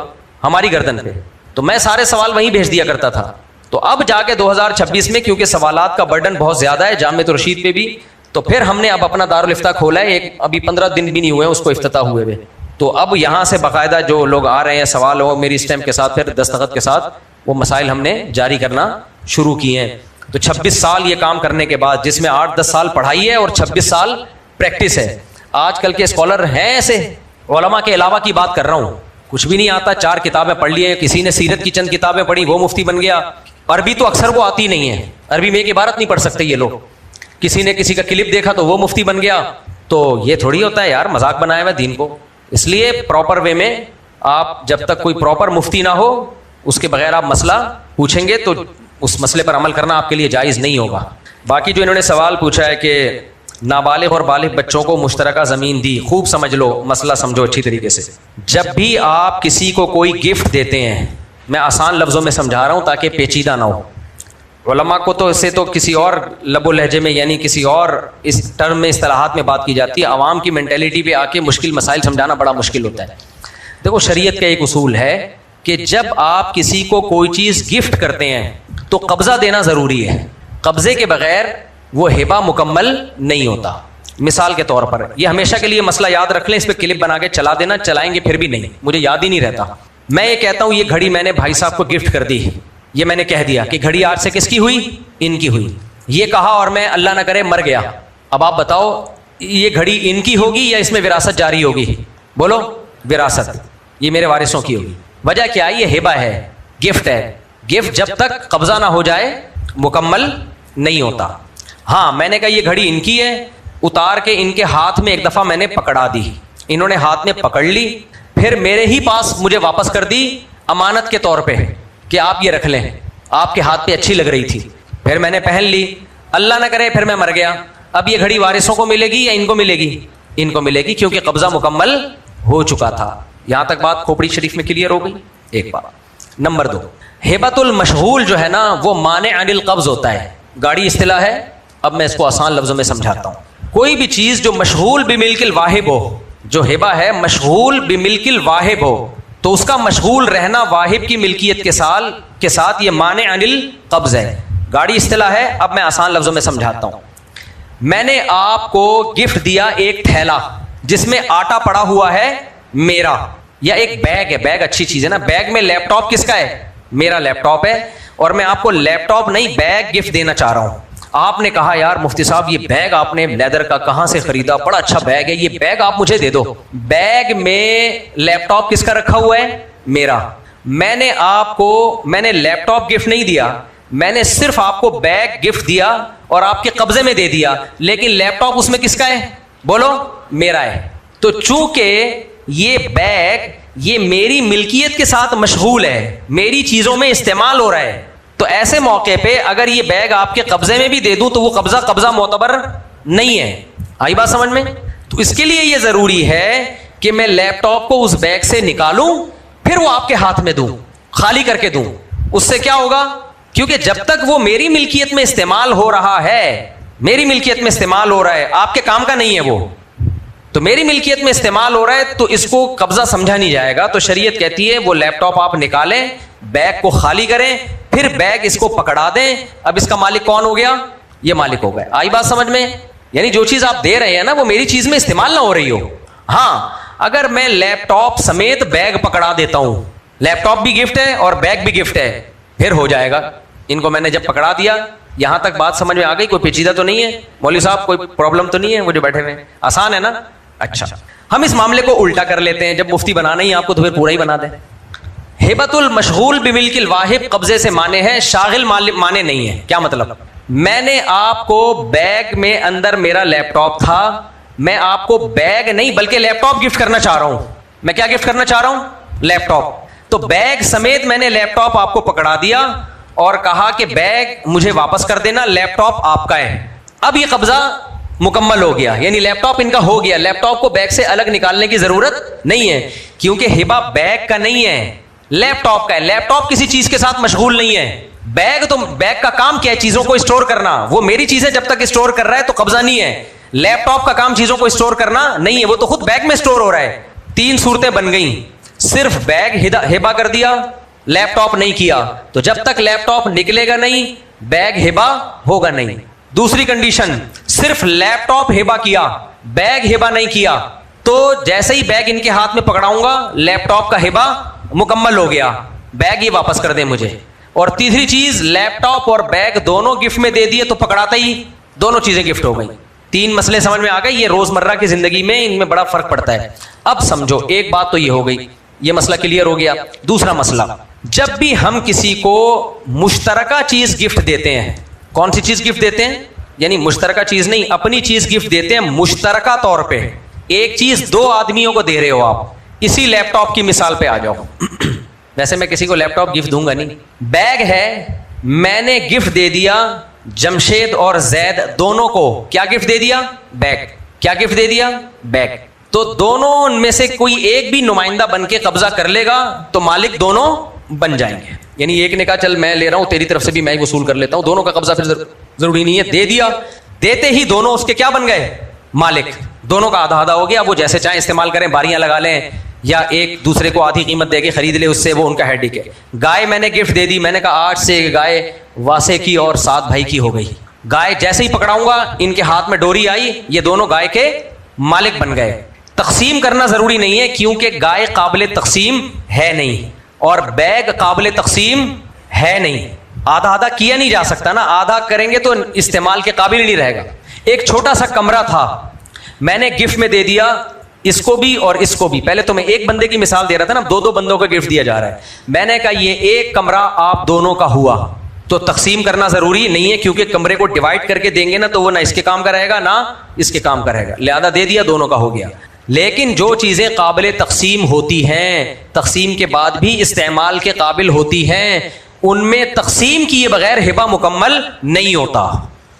ہماری گردن پہ. تو میں سارے سوال وہیں بھیج دیا کرتا تھا. تو اب جا کے 2026 میں کیونکہ سوالات کا برڈن بہت زیادہ ہے جامعۃ الرشید پہ بھی، تو پھر ہم نے اب اپنا دارالافتاء کھولا ہے. ابھی 15 دن بھی نہیں ہوئے اس کو افتتاح ہوئے ہوئے. تو اب یہاں سے باقاعدہ جو لوگ آ رہے ہیں سوال ہو میری اسٹیمپ کے ساتھ پھر دستخط کے ساتھ، وہ مسائل ہم نے جاری کرنا شروع کیے ہیں. تو 26 سال یہ کام کرنے کے بعد، جس میں 8-10 سال پڑھائی ہے اور 26 سال پریکٹس ہے. آج کل کے اسکالر ہیں ایسے، علماء کے علاوہ کی بات کر رہا ہوں، کچھ بھی نہیں آتا، 4 کتابیں پڑھ لی ہیں، کسی نے سیرت کی چند کتابیں پڑھی وہ مفتی بن گیا. عربی تو اکثر کو آتی نہیں ہے، عربی میں ایک عبارت نہیں پڑھ سکتے یہ لوگ. کسی نے کسی کا کلپ دیکھا تو وہ مفتی بن گیا. تو یہ تھوڑی ہوتا ہے یار، مذاق بنایا ہوا دین کو. اس لیے پراپر وے میں آپ جب تک کوئی پراپر مفتی نہ ہو اس کے بغیر آپ مسئلہ پوچھیں گے تو اس مسئلے پر عمل کرنا آپ کے لیے جائز نہیں ہوگا. باقی جو انہوں نے سوال پوچھا ہے کہ نابالغ اور بالغ بچوں کو مشترکہ زمین دی، خوب سمجھ لو، مسئلہ سمجھو اچھی طریقے سے. جب بھی آپ کسی کو کوئی گفٹ دیتے ہیں، میں آسان لفظوں میں سمجھا رہا ہوں تاکہ پیچیدہ نہ ہو. علماء کو تو اسے تو کسی اور لب و لہجے میں یعنی کسی اور اس ٹرم میں اصطلاحات میں بات کی جاتی ہے. عوام کی مینٹیلٹی پہ آ کے مشکل مسائل سمجھانا بڑا مشکل ہوتا ہے. دیکھو شریعت کا ایک اصول ہے کہ جب آپ کسی کو کوئی چیز گفٹ کرتے ہیں تو قبضہ دینا ضروری ہے. قبضے کے بغیر وہ ہبہ مکمل نہیں ہوتا. مثال کے طور پر یہ ہمیشہ کے لیے مسئلہ یاد رکھ لیں, اس پہ کلپ بنا کے چلا دینا, چلائیں گے پھر بھی نہیں, مجھے یاد ہی نہیں رہتا. میں یہ کہتا ہوں یہ گھڑی میں نے بھائی صاحب کو گفٹ کر دی, یہ میں نے کہہ دیا کہ گھڑی آج سے کس کی ہوئی, ان کی ہوئی. یہ کہا اور میں اللہ نہ کرے مر گیا. اب آپ بتاؤ یہ گھڑی ان کی ہوگی یا اس میں وراثت جاری ہوگی؟ بولو وراثت, یہ میرے وارثوں کی ہوگی. وجہ کیا ہے؟ یہ ہبہ ہے, گفٹ ہے. گفٹ جب تک قبضہ نہ ہو جائے مکمل نہیں ہوتا. ہاں میں نے کہا یہ گھڑی ان کی ہے, اتار کے ان کے ہاتھ میں ایک دفعہ میں نے پکڑا دی, انہوں نے ہاتھ میں پکڑ لی, پھر میرے ہی پاس مجھے واپس کر دی امانت کے طور پہ کہ آپ یہ رکھ لیں, آپ کے ہاتھ پہ اچھی لگ رہی تھی, پھر میں نے پہن لی, اللہ نہ کرے پھر میں مر گیا. اب یہ گھڑی وارثوں کو ملے گی یا ان کو ملے گی؟ ان کو ملے گی کیونکہ قبضہ مکمل ہو چکا تھا. یہاں تک بات کھوپڑی شریف میں کلیئر ہو گئی. ایک بات. نمبر 2, ہبۃ المشغول جو ہے نا وہ مانع عن القبض ہوتا ہے. گاڑی اصطلاح ہے, اب میں اس کو آسان لفظوں میں سمجھاتا ہوں. کوئی بھی چیز جو مشغول بملک الواہب ہو, جو ہبہ ہے مشغول بملک الواہب ہو, تو اس کا مشغول رہنا واہب کی ملکیت کے ساتھ یہ مانع عن القبض ہے. گاڑی اصطلاح ہے, اب میں آسان لفظوں میں سمجھاتا ہوں. میں نے آپ کو گفٹ دیا ایک تھیلا جس میں آٹا پڑا ہوا ہے میرا, یا ایک بیگ ہے, بیگ اچھی چیز ہے نا, بیگ میں لیپ ٹاپ کس کا ہے؟ میرا لیپ ٹاپ ہے, اور میں آپ کو لیپ ٹاپ نہیں بیگ گفٹ دینا چاہ رہا ہوں. آپ نے کہا یار مفتی صاحب یہ بیگ آپ نے لیدر کا کہاں سے خریدا, بڑا اچھا بیگ ہے, یہ بیگ آپ مجھے دے دو. بیگ میں لیپ ٹاپ کس کا رکھا ہوا ہے؟ میرا. میں نے آپ کو لیپ ٹاپ گفٹ نہیں دیا, میں نے صرف آپ کو بیگ گفٹ دیا اور آپ کے قبضے میں دے دیا, لیکن لیپ ٹاپ اس میں کس کا ہے؟ بولو میرا ہے. تو چونکہ یہ بیگ یہ میری ملکیت کے ساتھ مشغول ہے, میری چیزوں میں استعمال ہو رہا ہے, تو ایسے موقع پہ اگر یہ بیگ آپ کے قبضے میں بھی دے دوں تو وہ قبضہ معتبر نہیں ہے. آئی بات سمجھ میں؟ تو اس کے لیے یہ ضروری ہے کہ میں لیپ ٹاپ کو اس بیگ سے نکالوں, پھر وہ آپ کے ہاتھ میں دوں, خالی کر کے دوں. اس سے کیا ہوگا؟ کیونکہ جب تک وہ میری ملکیت میں استعمال ہو رہا ہے, میری ملکیت میں استعمال ہو رہا ہے, آپ کے کام کا نہیں ہے وہ, تو میری ملکیت میں استعمال ہو رہا ہے, تو اس کو قبضہ سمجھا نہیں جائے گا. تو شریعت کہتی ہے وہ لیپ ٹاپ آپ نکالیں, بیگ کو خالی کریں, پھر بیگ اس کو پکڑا دیں. اب اس کا مالک کون ہو گیا؟ یہ مالک ہو گیا. آئی بات سمجھ میں؟ یعنی جو چیز آپ دے رہے ہیں نا وہ میری چیز میں استعمال نہ ہو رہی ہو. ہاں اگر میں لیپ ٹاپ سمیت بیگ پکڑا دیتا ہوں, لیپ ٹاپ بھی گفٹ ہے اور بیگ بھی گفٹ ہے, پھر ہو جائے گا. ان کو میں نے جب پکڑا دیا, یہاں تک بات سمجھ میں آ گئی؟ کوئی پیچیدہ تو نہیں ہے مولوی صاحب؟ کوئی پرابلم تو نہیں ہے؟ وہ جو بیٹھے ہوئے آسان ہے نا. اچھا ہم اس معاملے کو الٹا کر لیتے ہیں, جب مفتی بنانا ہی آپ کو تو پھر پورا ہی بنا دیں. ہبۃ المشغول بملک الواہب قبضے سے مانے ہے, شاغل مانے نہیں ہے. کیا مطلب؟ میں نے آپ کو بیگ میں اندر میرا لیپ ٹاپ تھا, میں آپ کو بیگ نہیں بلکہ لیپ ٹاپ گفٹ کرنا چاہ رہا ہوں. میں کیا گفٹ کرنا چاہ رہا ہوں؟ لیپ ٹاپ. تو بیگ سمیت میں نے لیپ ٹاپ آپ کو پکڑا دیا اور کہا کہ بیگ مجھے واپس کر دینا, لیپ ٹاپ آپ کا ہے. اب یہ قبضہ مکمل ہو گیا, یعنی لیپ ٹاپ ان کا ہو گیا. لیپ ٹاپ کو بیگ سے الگ نکالنے کی ضرورت نہیں ہے, کیونکہ ہبہ بیگ کا نہیں ہے, لیپ ٹاپ کا ہے. لیپ ٹاپ کسی چیز کے ساتھ مشغول نہیں ہے. بیگ کا کام کیا ہے؟ چیزوں کو اسٹور کرنا. وہ میری چیزیں جب تک اسٹور کر رہا ہے تو قبضہ نہیں ہے. لیپ ٹاپ کا کام چیزوں کو اسٹور کرنا نہیں ہے, وہ تو خود بیگ میں اسٹور ہو رہا ہے. 3 صورتیں بن گئیں, صرف بیگ ہبہ کر دیا, لیپ ٹاپ نہیں کیا, تو جب تک لیپ ٹاپ نکلے گا نہیں بیگ ہبہ ہوگا نہیں. دوسری کنڈیشن, صرف لیپ ٹاپ ہبہ کیا, بیگ ہبہ نہیں کیا, تو جیسے ہی بیگ ان کے ہاتھ میں پکڑاؤں گا لیپ ٹاپ کا ہبہ مکمل ہو گیا, بیگ یہ واپس کر دیں مجھے. اور تیسری چیز, لیپ ٹاپ اور بیگ دونوں گفٹ میں دے دیے تو پکڑاتا ہی دونوں چیزیں گفٹ ہو گئی. 3 مسئلے سمجھ میں آ گئے. یہ روزمرہ کی زندگی میں ان میں بڑا فرق پڑتا ہے. اب سمجھو, ایک بات تو یہ ہو گئی, یہ مسئلہ کلیئر ہو گیا. دوسرا مسئلہ, جب بھی ہم کسی کو مشترکہ چیز گفٹ دیتے ہیں, کون سی چیز گفٹ دیتے ہیں؟ یعنی مشترکہ چیز نہیں, اپنی چیز گفٹ دیتے ہیں مشترکہ طور پہ. ایک چیز 2 آدمیوں کو دے رہے ہو آپ. اسی لیپ ٹاپ کی مثال پہ آ جاؤ. ویسے میں کسی کو لیپ ٹاپ گفٹ دوں گا نہیں. بیگ ہے, میں نے گفٹ دے دیا جمشید اور زید دونوں کو. کیا گفٹ دے دیا؟ بیگ. کیا گفٹ دے دیا؟ بیگ. تو دونوں ان میں سے کوئی ایک بھی نمائندہ بن کے قبضہ کر لے گا تو مالک دونوں بن جائیں گے. یعنی ایک نے کہا چل میں لے رہا ہوں تیری طرف سے بھی میں وصول کر لیتا ہوں, دونوں کا قبضہ پھر ضروری نہیں ہے. دے دیا, دیتے ہی دونوں اس کے کیا بن گئے, مالک. دونوں کا آدھا آدھا ہو گیا, وہ جیسے چاہیں استعمال کریں, باریاں لگا لیں یا ایک دوسرے کو آدھی قیمت دے کے خرید لے, اس سے وہ ان کا ہیڈک ہے. گائے میں نے گفٹ دے دی, میں نے کہا آج سے گائے واسے کی اور سات بھائی کی ہو گئی. گائے جیسے ہی پکڑاؤں گا ان کے ہاتھ میں ڈوری آئی, یہ دونوں گائے کے مالک بن گئے. تقسیم کرنا ضروری نہیں ہے کیونکہ گائے قابل تقسیم ہے نہیں اور بیگ قابل تقسیم ہے نہیں. آدھا آدھا کیا نہیں جا سکتا نا, آدھا کریں گے تو استعمال کے قابل ہی نہیں رہے گا. ایک چھوٹا سا کمرہ تھا, میں نے گفٹ میں دے دیا اس کو بھی اور اس کو بھی. پہلے تو میں ایک بندے کی مثال دے رہا تھا نا, دو بندوں کا گفٹ دیا جا رہا ہے. میں نے کہا یہ ایک کمرہ آپ دونوں کا ہوا, تو تقسیم کرنا ضروری نہیں ہے کیونکہ کمرے کو ڈیوائڈ کر کے دیں گے نا تو وہ نہ اس کے کام کا رہے گا نہ اس کے کام کا رہے گا, لہذا دے دیا, دونوں کا ہو گیا. لیکن جو چیزیں قابل تقسیم ہوتی ہیں, تقسیم کے بعد بھی استعمال کے قابل ہوتی ہیں, ان میں تقسیم کیے بغیر ہبہ مکمل نہیں ہوتا.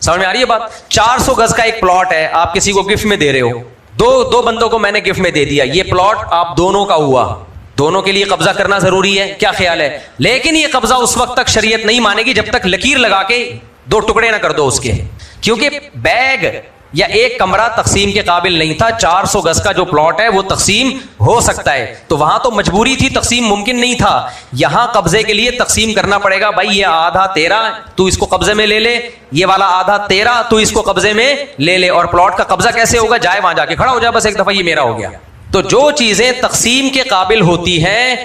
سمجھ میں آ رہی ہے بات؟ 400 گز کا ایک پلاٹ ہے, آپ کسی کو گفٹ میں دے رہے ہو, دو بندوں کو میں نے گفٹ میں دے دیا, یہ پلاٹ آپ دونوں کا ہوا, دونوں کے لیے قبضہ کرنا ضروری ہے, کیا خیال ہے؟ لیکن یہ قبضہ اس وقت تک شریعت نہیں مانے گی جب تک لکیر لگا کے دو ٹکڑے نہ کر دو اس کے, کیونکہ بیگ یا ایک کمرہ تقسیم کے قابل نہیں تھا. 400 گز کا جو پلاٹ ہے وہ تقسیم ہو سکتا ہے, تو وہاں تو مجبوری تھی, تقسیم ممکن نہیں تھا. یہاں قبضے کے لیے تقسیم کرنا پڑے گا, بھائی یہ آدھا تیرا تو اس کو قبضے میں لے لے, یہ والا آدھا تیرا تو اس کو قبضے میں لے لے. اور پلاٹ کا قبضہ کیسے ہوگا؟ جائے وہاں جا کے کھڑا ہو جائے, بس ایک دفعہ یہ میرا ہو گیا. تو جو چیزیں تقسیم کے قابل ہوتی ہیں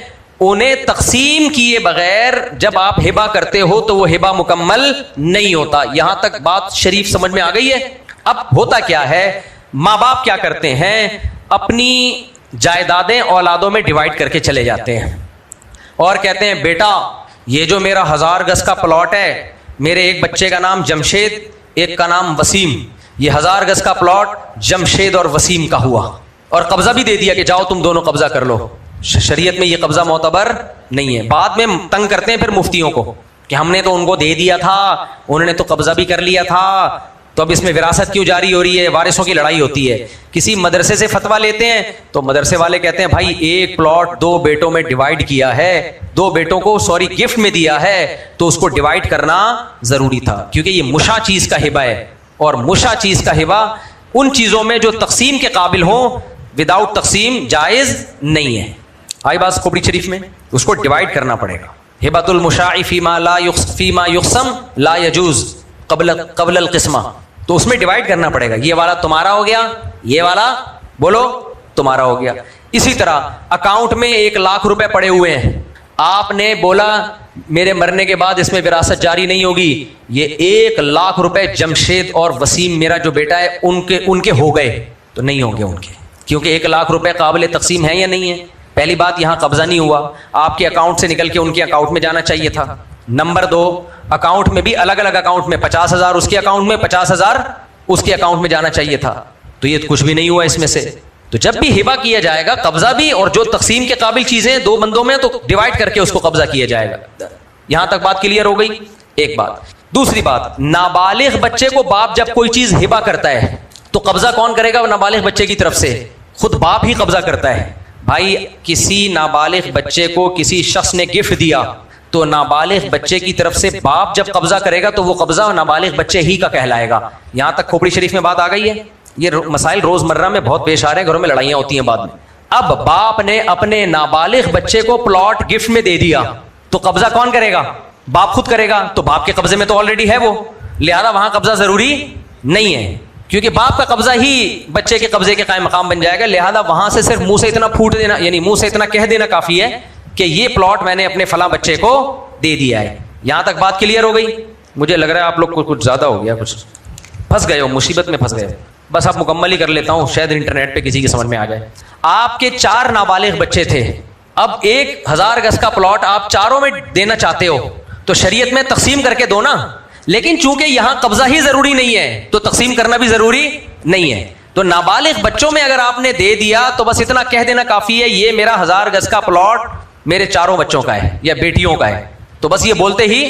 انہیں تقسیم کیے بغیر جب آپ ہبہ کرتے ہو تو وہ ہبہ مکمل نہیں ہوتا. یہاں تک بات شریف سمجھ میں آ گئی ہے؟ اب ہوتا کیا ہے, ماں باپ کیا کرتے ہیں, اپنی جائیدادیں اولادوں میں ڈیوائڈ کر کے چلے جاتے ہیں اور کہتے ہیں بیٹا یہ جو میرا 1000 گز کا پلاٹ ہے, میرے ایک بچے کا نام جمشید, ایک کا نام وسیم, یہ 1000 گز کا پلاٹ جمشید اور وسیم کا ہوا, اور قبضہ بھی دے دیا کہ جاؤ تم دونوں قبضہ کر لو. شریعت میں یہ قبضہ معتبر نہیں ہے. بعد میں تنگ کرتے ہیں پھر مفتیوں کو کہ ہم نے تو ان کو دے دیا تھا, انہوں نے تو قبضہ بھی کر لیا تھا, تو اب اس میں وراثت کیوں جاری ہو رہی ہے؟ وارثوں کی لڑائی ہوتی ہے. کسی مدرسے سے فتویٰ لیتے ہیں تو مدرسے والے کہتے ہیں بھائی ایک پلاٹ 2 بیٹوں میں ڈیوائڈ کیا ہے, 2 بیٹوں کو گفٹ میں دیا ہے, تو اس کو ڈیوائڈ کرنا ضروری تھا کیونکہ یہ مشاع چیز کا ہبہ ہے, اور مشاع چیز کا ہبہ ان چیزوں میں جو تقسیم کے قابل ہوں وداؤٹ تقسیم جائز نہیں ہے. آئی بات کھوپڑی شریف میں؟ اس کو ڈیوائڈ کرنا پڑے گا. ہبۃ المشاع فیما یقسم لا یجوز قبل القسمہ, تو اس میں ڈیوائڈ کرنا پڑے گا. یہ والا تمہارا ہو گیا, یہ والا بولو تمہارا ہو گیا. اسی طرح اکاؤنٹ میں 1 لاکھ روپے پڑے ہوئے ہیں, آپ نے بولا میرے مرنے کے بعد اس میں وراثت جاری نہیں ہوگی, یہ 1 لاکھ روپے جمشید اور وسیم میرا جو بیٹا ہے ان کے ہو گئے, تو نہیں ہوں گے ان کے, کیونکہ 1 لاکھ روپے قابل تقسیم ہے یا نہیں ہے؟ پہلی بات یہاں قبضہ نہیں ہوا, آپ کے اکاؤنٹ سے نکل کے ان کے اکاؤنٹ میں جانا چاہیے تھا. نمبر 2, اکاؤنٹ میں بھی الگ الگ اکاؤنٹ میں 50,000 اس کے اکاؤنٹ میں, 50,000 اس کے اکاؤنٹ میں جانا چاہیے تھا, تو یہ کچھ بھی نہیں ہوا اس میں سے. تو جب بھی ہبہ کیا جائے گا قبضہ بھی, اور جو تقسیم کے قابل چیزیں 2 بندوں میں تو ڈیوائڈ کر کے اس کو قبضہ کیا جائے گا. یہاں تک بات کلیئر ہو گئی؟ ایک بات. دوسری بات, نابالغ بچے کو باپ جب کوئی چیز ہبہ کرتا ہے تو قبضہ کون کرے گا؟ نابالغ بچے کی طرف سے خود باپ ہی قبضہ کرتا ہے. بھائی کسی نابالغ بچے کو کسی شخص نے گفٹ دیا تو نابالغ بچے کی طرف سے باپ جب قبضہ کرے گا تو وہ قبضہ نابالغ بچے ہی کا کہلائے گا. یہاں تک کھوپڑی شریف میں بات آ گئی ہے؟ یہ مسائل روزمرہ میں بہت پیش آ رہے ہیں, گھروں میں لڑائیاں ہوتی ہیں بعد میں. اب باپ نے اپنے نابالغ بچے کو پلاٹ گفٹ میں دے دیا تو قبضہ کون کرے گا؟ باپ خود کرے گا. تو باپ کے قبضے میں تو آلریڈی ہے وہ, لہذا وہاں قبضہ ضروری نہیں ہے کیونکہ باپ کا قبضہ ہی بچے کے قبضے کے قائم مقام بن جائے گا. لہذا وہاں سے صرف منہ سے اتنا پھوٹ دینا, یعنی منہ سے اتنا کہہ دینا کافی ہے کہ یہ پلاٹ میں نے اپنے فلاں بچے کو دے دیا ہے. یہاں تک بات کلیئر ہو گئی؟ مجھے لگ رہا ہے آپ لوگ کو کچھ زیادہ ہو گیا, کچھ پھنس گئے ہو, مصیبت میں پھنس گئے ہو. بس آپ مکمل ہی کر لیتا ہوں, شاید انٹرنیٹ پہ کسی کی سمجھ میں آ جائے. آپ کے 4 نابالغ بچے تھے, اب 1000 گز کا پلاٹ آپ چاروں میں دینا چاہتے ہو تو شریعت میں تقسیم کر کے دو نا, لیکن چونکہ یہاں قبضہ ہی ضروری نہیں ہے تو تقسیم کرنا بھی ضروری نہیں ہے. تو نابالغ بچوں میں اگر آپ نے دے دیا تو بس اتنا کہہ دینا کافی ہے یہ میرا 1000 گز کا پلاٹ میرے چاروں بچوں کا ہے یا بیٹیوں کا ہے, تو بس یہ بولتے ہی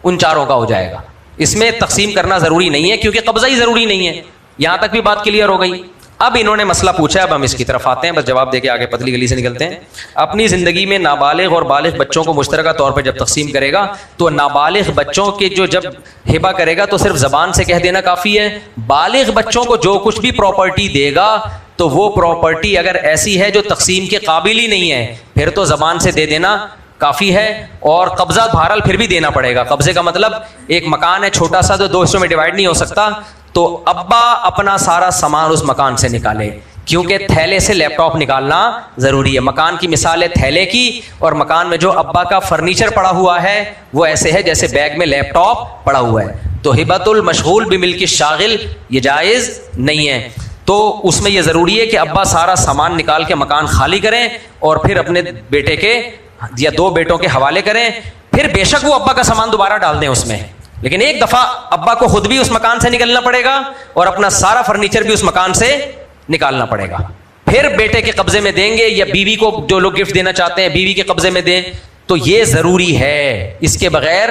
ان چاروں کا ہو جائے گا. اس میں تقسیم کرنا ضروری نہیں ہے کیونکہ قبضہ ہی ضروری نہیں ہے. یہاں تک بھی بات کلیئر ہو گئی؟ اب انہوں نے مسئلہ پوچھا, اب ہم اس کی طرف آتے ہیں, بس جواب دے کے آگے پتلی گلی سے نکلتے ہیں. اپنی زندگی میں نابالغ اور بالغ بچوں کو مشترکہ طور پر جب تقسیم کرے گا تو نابالغ بچوں کے جو جب ہبہ کرے گا تو صرف زبان سے کہہ دینا کافی ہے. بالغ بچوں کو جو کچھ بھی پراپرٹی دے گا تو وہ پراپرٹی اگر ایسی ہے جو تقسیم کے قابل ہی نہیں ہے پھر تو زبان سے دے دینا کافی ہے. اور قبضہ بہرحال پھر بھی دینا پڑے گا. قبضے کا مطلب ایک مکان ہے چھوٹا سا, تو 2 حصوں میں ڈیوائڈ نہیں ہو سکتا, تو ابا اپنا سارا سامان اس مکان سے نکالے, کیونکہ تھیلے سے لیپ ٹاپ نکالنا ضروری ہے. مکان کی مثال ہے تھیلے کی, اور مکان میں جو ابا کا فرنیچر پڑا ہوا ہے وہ ایسے ہے جیسے بیگ میں لیپ ٹاپ پڑا ہوا ہے. تو ہبۃ المشغول بملک الشاغل یہ جائز نہیں ہے. تو اس میں یہ ضروری ہے کہ ابا سارا سامان نکال کے مکان خالی کریں اور پھر اپنے بیٹے کے یا 2 بیٹوں کے حوالے کریں. پھر بے شک وہ ابا کا سامان دوبارہ ڈال دیں اس میں, لیکن ایک دفعہ ابا کو خود بھی اس مکان سے نکلنا پڑے گا اور اپنا سارا فرنیچر بھی اس مکان سے نکالنا پڑے گا. پھر بیٹے کے قبضے میں دیں گے, یا بیوی کو جو لوگ گفٹ دینا چاہتے ہیں بیوی کے قبضے میں دیں. تو یہ ضروری ہے. اس کے بغیر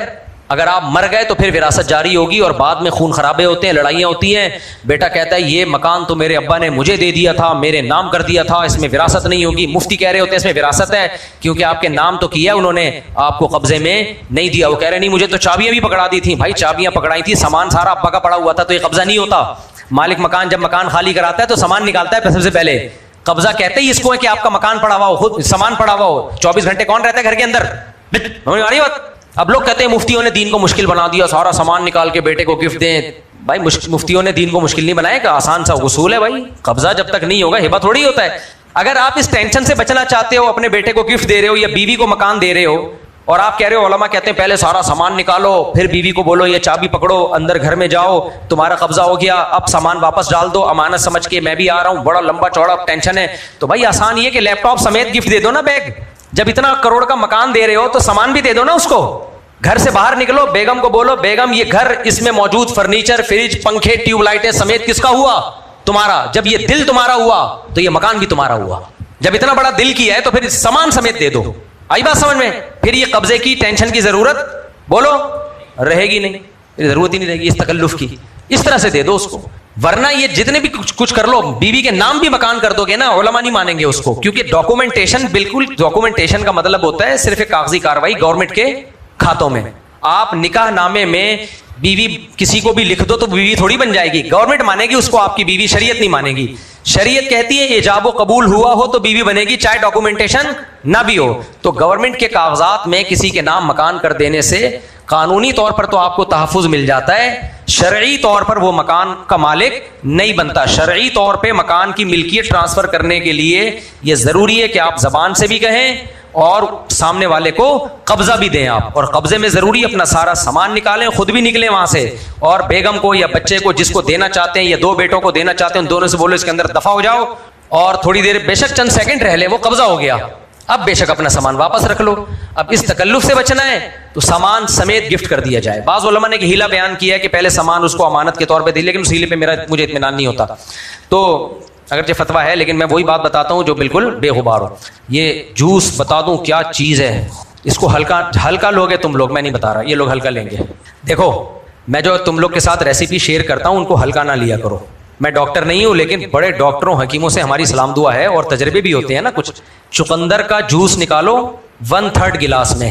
اگر آپ مر گئے تو پھر وراثت جاری ہوگی اور بعد میں خون خرابے ہوتے ہیں, لڑائیاں ہوتی ہیں. بیٹا کہتا ہے یہ مکان تو میرے ابا نے مجھے دے دیا تھا, میرے نام کر دیا تھا, اس میں وراثت نہیں ہوگی. مفتی کہہ رہے ہوتے ہیں اس میں وراثت ہے, کیونکہ آپ کے نام تو کیا انہوں نے, آپ کو قبضے میں نہیں دیا. وہ کہہ رہے نہیں مجھے تو چابیاں بھی پکڑا دی تھیں. بھائی چابیاں پکڑائی تھی, سامان سارا ابا کا پڑا ہوا تھا, تو یہ قبضہ نہیں ہوتا. مالک مکان جب مکان خالی کراتا ہے تو سامان نکالتا ہے سب سے پہلے. قبضہ کہتے ہی اس کو ہے کہ آپ کا مکان پڑا ہوا ہو, خود سامان پڑا ہوا ہو. 24 گھنٹے کون رہتا ہے گھر کے اندر؟ اب لوگ کہتے ہیں مفتیوں نے دین کو مشکل بنا دیا, سارا سامان نکال کے بیٹے کو گفٹ دیں. بھائی مفتیوں نے دین کو مشکل نہیں بنایا, کہ آسان سا اصول ہے. بھائی قبضہ جب تک نہیں ہوگا ہبہ تھوڑی ہوتا ہے. اگر آپ اس ٹینشن سے بچنا چاہتے ہو, اپنے بیٹے کو گفٹ دے رہے ہو یا بیوی کو مکان دے رہے ہو, اور آپ کہہ رہے ہو علماء کہتے ہیں پہلے سارا سامان نکالو پھر بیوی کو بولو یہ چابی پکڑو اندر گھر میں جاؤ تمہارا قبضہ ہو گیا, اب سامان واپس ڈال دو امانت سمجھ کے, میں بھی آ رہا ہوں, بڑا لمبا چوڑا ٹینشن ہے. تو بھائی آسان یہ کہ لیپ ٹاپ سمیت گفٹ دے دو نا بیگ. جب اتنا کروڑ کا مکان دے رہے ہو تو سامان بھی دے دو نا اس کو. گھر سے باہر نکلو, بیگم کو بولو بیگم یہ گھر اس میں موجود فرنیچر فریج پنکھے ٹیوب لائٹیں سمیت کس کا ہوا؟ تمہارا. جب یہ دل تمہارا ہوا تو یہ مکان بھی تمہارا ہوا. جب اتنا بڑا دل کیا ہے تو پھر سامان سمیت دے دو. آئی بات سمجھ میں؟ پھر یہ قبضے کی ٹینشن کی ضرورت بولو رہے گی نہیں, ضرورت ہی نہیں رہے گی اس تکلف کی. اس طرح سے دے دو اس کو, ورنہ یہ جتنے بھی کچھ کر لو, بیوی کے نام بھی مکان کر دو گے نا, علماء نہیں مانیں گے اس کو, کیونکہ ڈاکومنٹیشن بالکل, ڈاکومنٹیشن کا مطلب ہوتا ہے صرف ایک کاغذی کاروائی گورنمنٹ کے کھاتوں میں. آپ نکاح نامے میں بیوی کسی کو بھی لکھ دو تو بیوی تھوڑی بن جائے گی, گورنمنٹ مانے گی اس کو آپ کی بیوی, شریعت نہیں مانے گی. شریعت کہتی ہے ایجاب و قبول ہوا ہو تو بیوی بنے گی چاہے ڈاکومنٹیشن نہ بھی ہو. تو گورنمنٹ کے کاغذات میں کسی کے نام مکان کر دینے سے قانونی طور پر تو آپ کو تحفظ مل جاتا ہے, شرعی طور پر وہ مکان کا مالک نہیں بنتا. شرعی طور پہ مکان کی ملکیت ٹرانسفر کرنے کے لیے یہ ضروری ہے کہ آپ زبان سے بھی کہیں اور سامنے والے کو قبضہ بھی دیں آپ, اور قبضے میں ضروری اپنا سارا سامان نکالیں, خود بھی نکلیں وہاں سے, اور بیگم کو یا بچے کو جس کو دینا چاہتے ہیں یا 2 بیٹوں کو دینا چاہتے ہیں ان دونوں سے بولو اس کے اندر دفع ہو جاؤ, اور تھوڑی دیر بے شک چند سیکنڈ رہ لے, وہ قبضہ ہو گیا, اب بے شک اپنا سامان واپس رکھ لو. اب اس تکلف سے بچنا ہے تو سامان سمیت گفٹ کر دیا جائے. بعض علماء نے ایک ہیلا بیان کیا ہے کہ پہلے سامان اس کو امانت کے طور پہ دی, لیکن اس ہیلے پہ مجھے اطمینان نہیں ہوتا. تو اگرچہ فتویٰ ہے لیکن میں وہی بات بتاتا ہوں جو بالکل بے غبار ہو. یہ جوس بتا دوں کیا چیز ہے, اس کو ہلکا لوگے تم لوگ, میں نہیں بتا رہا, یہ لوگ ہلکا لیں گے. دیکھو میں جو تم لوگ کے ساتھ ریسیپی شیئر کرتا ہوں ان کو ہلکا نہ لیا کرو. میں ڈاکٹر نہیں ہوں لیکن بڑے ڈاکٹروں حکیموں سے ہماری سلام دعا ہے اور تجربے بھی ہوتے ہیں نا کچھ. چقندر کا جوس نکالو 1/3 گلاس میں,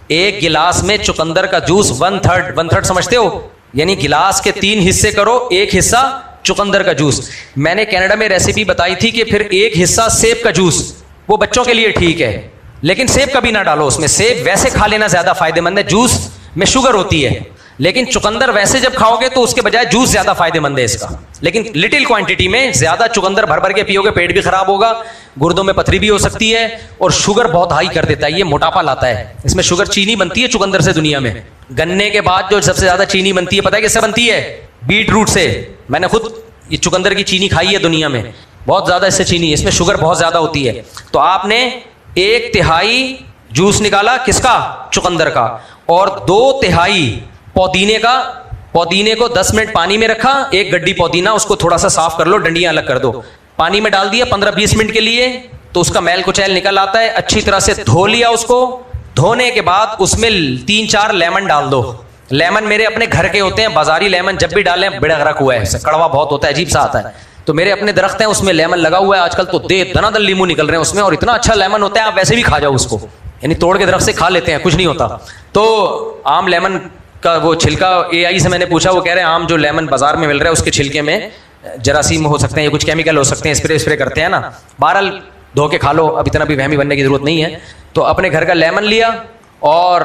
ایک گلاس میں چقندر کا جوس 1/3 سمجھتے ہو, یعنی گلاس کے 3 حصے کرو, ایک حصہ چقندر کا جوس. میں نے کینیڈا میں ریسیپی بتائی تھی کہ پھر ایک حصہ سیب کا جوس, وہ بچوں کے لیے ٹھیک ہے لیکن سیب کبھی نہ ڈالو اس میں, سیب ویسے کھا لینا زیادہ فائدہ مند ہے, جوس میں شوگر ہوتی ہے, لیکن چقندر ویسے جب کھاؤ گے تو اس کے بجائے جوس زیادہ فائدہ مند ہے اس کا, لیکن لٹل کوانٹٹی میں. زیادہ چقندر بھر کے پیو گے پیٹ بھی خراب ہوگا, گردوں میں پتھری بھی ہو سکتی ہے, اور شوگر بہت ہائی کر دیتا ہے, یہ موٹاپا لاتا ہے. اس میں شوگر چینی بنتی ہے چقندر سے دنیا میں. گنے کے بعد جو سب سے زیادہ چینی بنتی ہے پتہ ہے کس سے بنتی ہے؟ بیٹ روٹ سے. میں نے خود یہ چقندر کی چینی کھائی ہے دنیا میں, بہت زیادہ اس سے چینی, اس میں شوگر بہت زیادہ ہوتی ہے. تو آپ نے 1/3 جوس نکالا کس کا؟ چقندر کا, اور 2/3 پودینے کا. پودینے کو 10 منٹ پانی میں رکھا, ایک گڈی پودینہ, اس کو تھوڑا سا صاف کر لو, ڈنڈیاں الگ کر دو, پانی میں ڈال دیا 15-20 منٹ کے لیے, تو اس کا میل کچیل نکل آتا ہے. اچھی طرح سے دھو لیا اس کو, دھونے کے بعد اس میں 3-4 لیمن ڈال دو. لیمن میرے اپنے گھر کے ہوتے ہیں, بازاری لیمن جب بھی ڈالیں بڑا غرق ہوا ہے, کڑوا بہت ہوتا ہے, عجیب سا آتا ہے. تو میرے اپنے درخت ہیں اس میں لیمن لگا ہوا ہے آج کل, تو دنا دن لیمو نکل رہے ہیں اس میں, اور اتنا اچھا لیمن ہوتا ہے آپ ویسے بھی کھا جاؤ اس کو, یعنی توڑ کے درخت سے کھا لیتے ہیں, کچھ نہیں ہوتا. تو عام لیمن کا وہ چھلکا اے آئی سے میں نے پوچھا, وہ کہہ رہے ہیں عام جو لیمن بازار میں مل رہا ہے اس کے چھلکے میں جراثیم ہو سکتے ہیں یا کچھ کیمیکل ہو سکتے ہیں, اسپرے کرتے ہیں نا. بہرحال دھو کے کھا لو, اب اتنا بھی وہمی بننے کی ضرورت نہیں ہے. تو اپنے گھر کا لیمن لیا, اور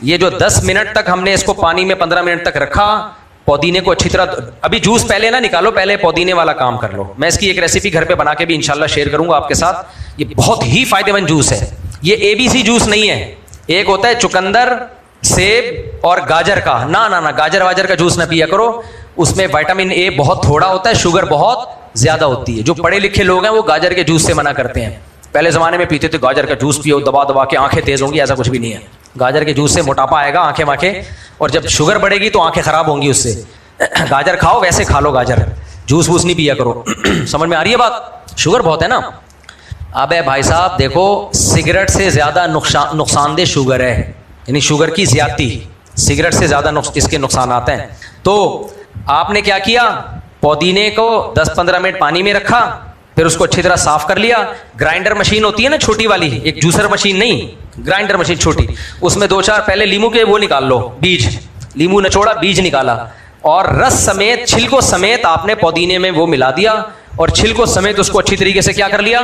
یہ جو 10 منٹ تک ہم نے اس کو پانی میں 15 منٹ تک رکھا, پودینے کو اچھی طرح, ابھی جوس پہلے نہ نکالو, پہلے پودینے والا کام کر لو. میں اس کی ایک ریسیپی گھر پہ بنا کے بھی انشاءاللہ شیئر کروں گا آپ کے ساتھ. یہ بہت ہی فائدہ مند جوس ہے. یہ ABC جوس نہیں ہے, ایک ہوتا ہے چقندر, سیب اور گاجر کا. نہ گاجر واجر کا جوس نہ پیا کرو, اس میں وٹامن اے بہت تھوڑا ہوتا ہے, شوگر بہت زیادہ ہوتی ہے. جو پڑھے لکھے لوگ ہیں وہ گاجر کے جوس سے منع کرتے ہیں. پہلے زمانے میں پیتے تھے گاجر کا جوس پیو, دبا دبا کے آنکھیں تیز ہوں گی, ایسا کچھ بھی نہیں ہے. گاجر کے جوس سے موٹاپا آئے گا, آنکھیں, اور جب شوگر بڑھے گی تو آنکھیں خراب ہوں گی اس سے. گاجر کھاؤ, ویسے کھا لو گاجر, جوس ووس نہیں پیا کرو. سمجھ میں آ رہی ہے بات؟ شوگر بہت ہے نا. اب بھائی صاحب دیکھو, سگریٹ سے زیادہ نقصان دہ شوگر ہے, یعنی شوگر کی زیادتی سگریٹ سے زیادہ اس کے نقصانات ہیں. تو آپ نے کیا کیا, پودینے کو 10-15 منٹ پانی میں رکھا, پھر اس کو اچھی طرح صاف کر لیا. گرائنڈر مشین ہوتی ہے نا چھوٹی والی, ایک جوسر مشین نہیں, گرائنڈر مشین چھوٹی, اس میں 2-4 پہلے لیمو کے وہ نکال لو, بیج, لیمو نچوڑا, بیج نکالا, اور رس سمیت, چھلکوں سمیت آپ نے پودینے میں وہ ملا دیا, اور چھلکوں سمیت اس کو اچھی طریقے سے کیا کر لیا,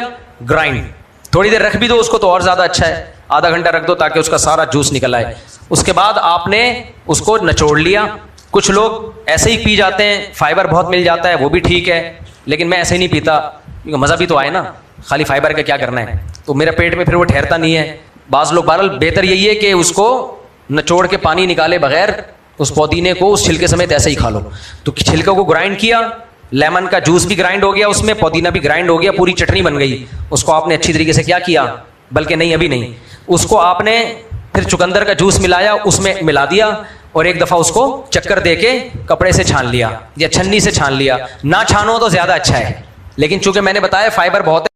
گرائنڈ. تھوڑی دیر رکھ بھی دو اس کو تو اور زیادہ اچھا ہے, آدھا گھنٹہ رکھ دو تاکہ اس کا سارا جوس نکل آئے. اس کے بعد آپ نے اس کو نچوڑ لیا. کچھ لوگ ایسے ہی پی جاتے ہیں, فائبر بہت مل جاتا ہے, وہ بھی ٹھیک ہے, لیکن میں ایسے ہی نہیں پیتا, کیونکہ مزہ بھی تو آئے نا, خالی فائبر کا کیا کرنا ہے, تو میرے پیٹ میں پھر وہ ٹھہرتا نہیں ہے. بعض لوگ بہرحال بہتر یہی ہے کہ اس کو نچوڑ کے پانی نکالے بغیر اس پودینے کو اس چھلکے سمیت ایسے ہی کھا لو. تو چھلکے کو گرائنڈ کیا, لیمن کا جوس بھی گرائنڈ ہو گیا, اس میں پودینہ بھی گرائنڈ ہو گیا, پوری چٹنی بن گئی. اس کو آپ نے اچھی طریقے سے کیا کیا, بلکہ نہیں ابھی نہیں, اس کو آپ نے پھر چقندر کا جوس ملایا, اس میں ملا دیا, اور ایک دفعہ اس کو چکر دے کے کپڑے سے چھان لیا یا چھنی سے چھان لیا. نہ چھانو تو زیادہ اچھا ہے, لیکن چونکہ میں نے بتایا فائبر بہت ہے.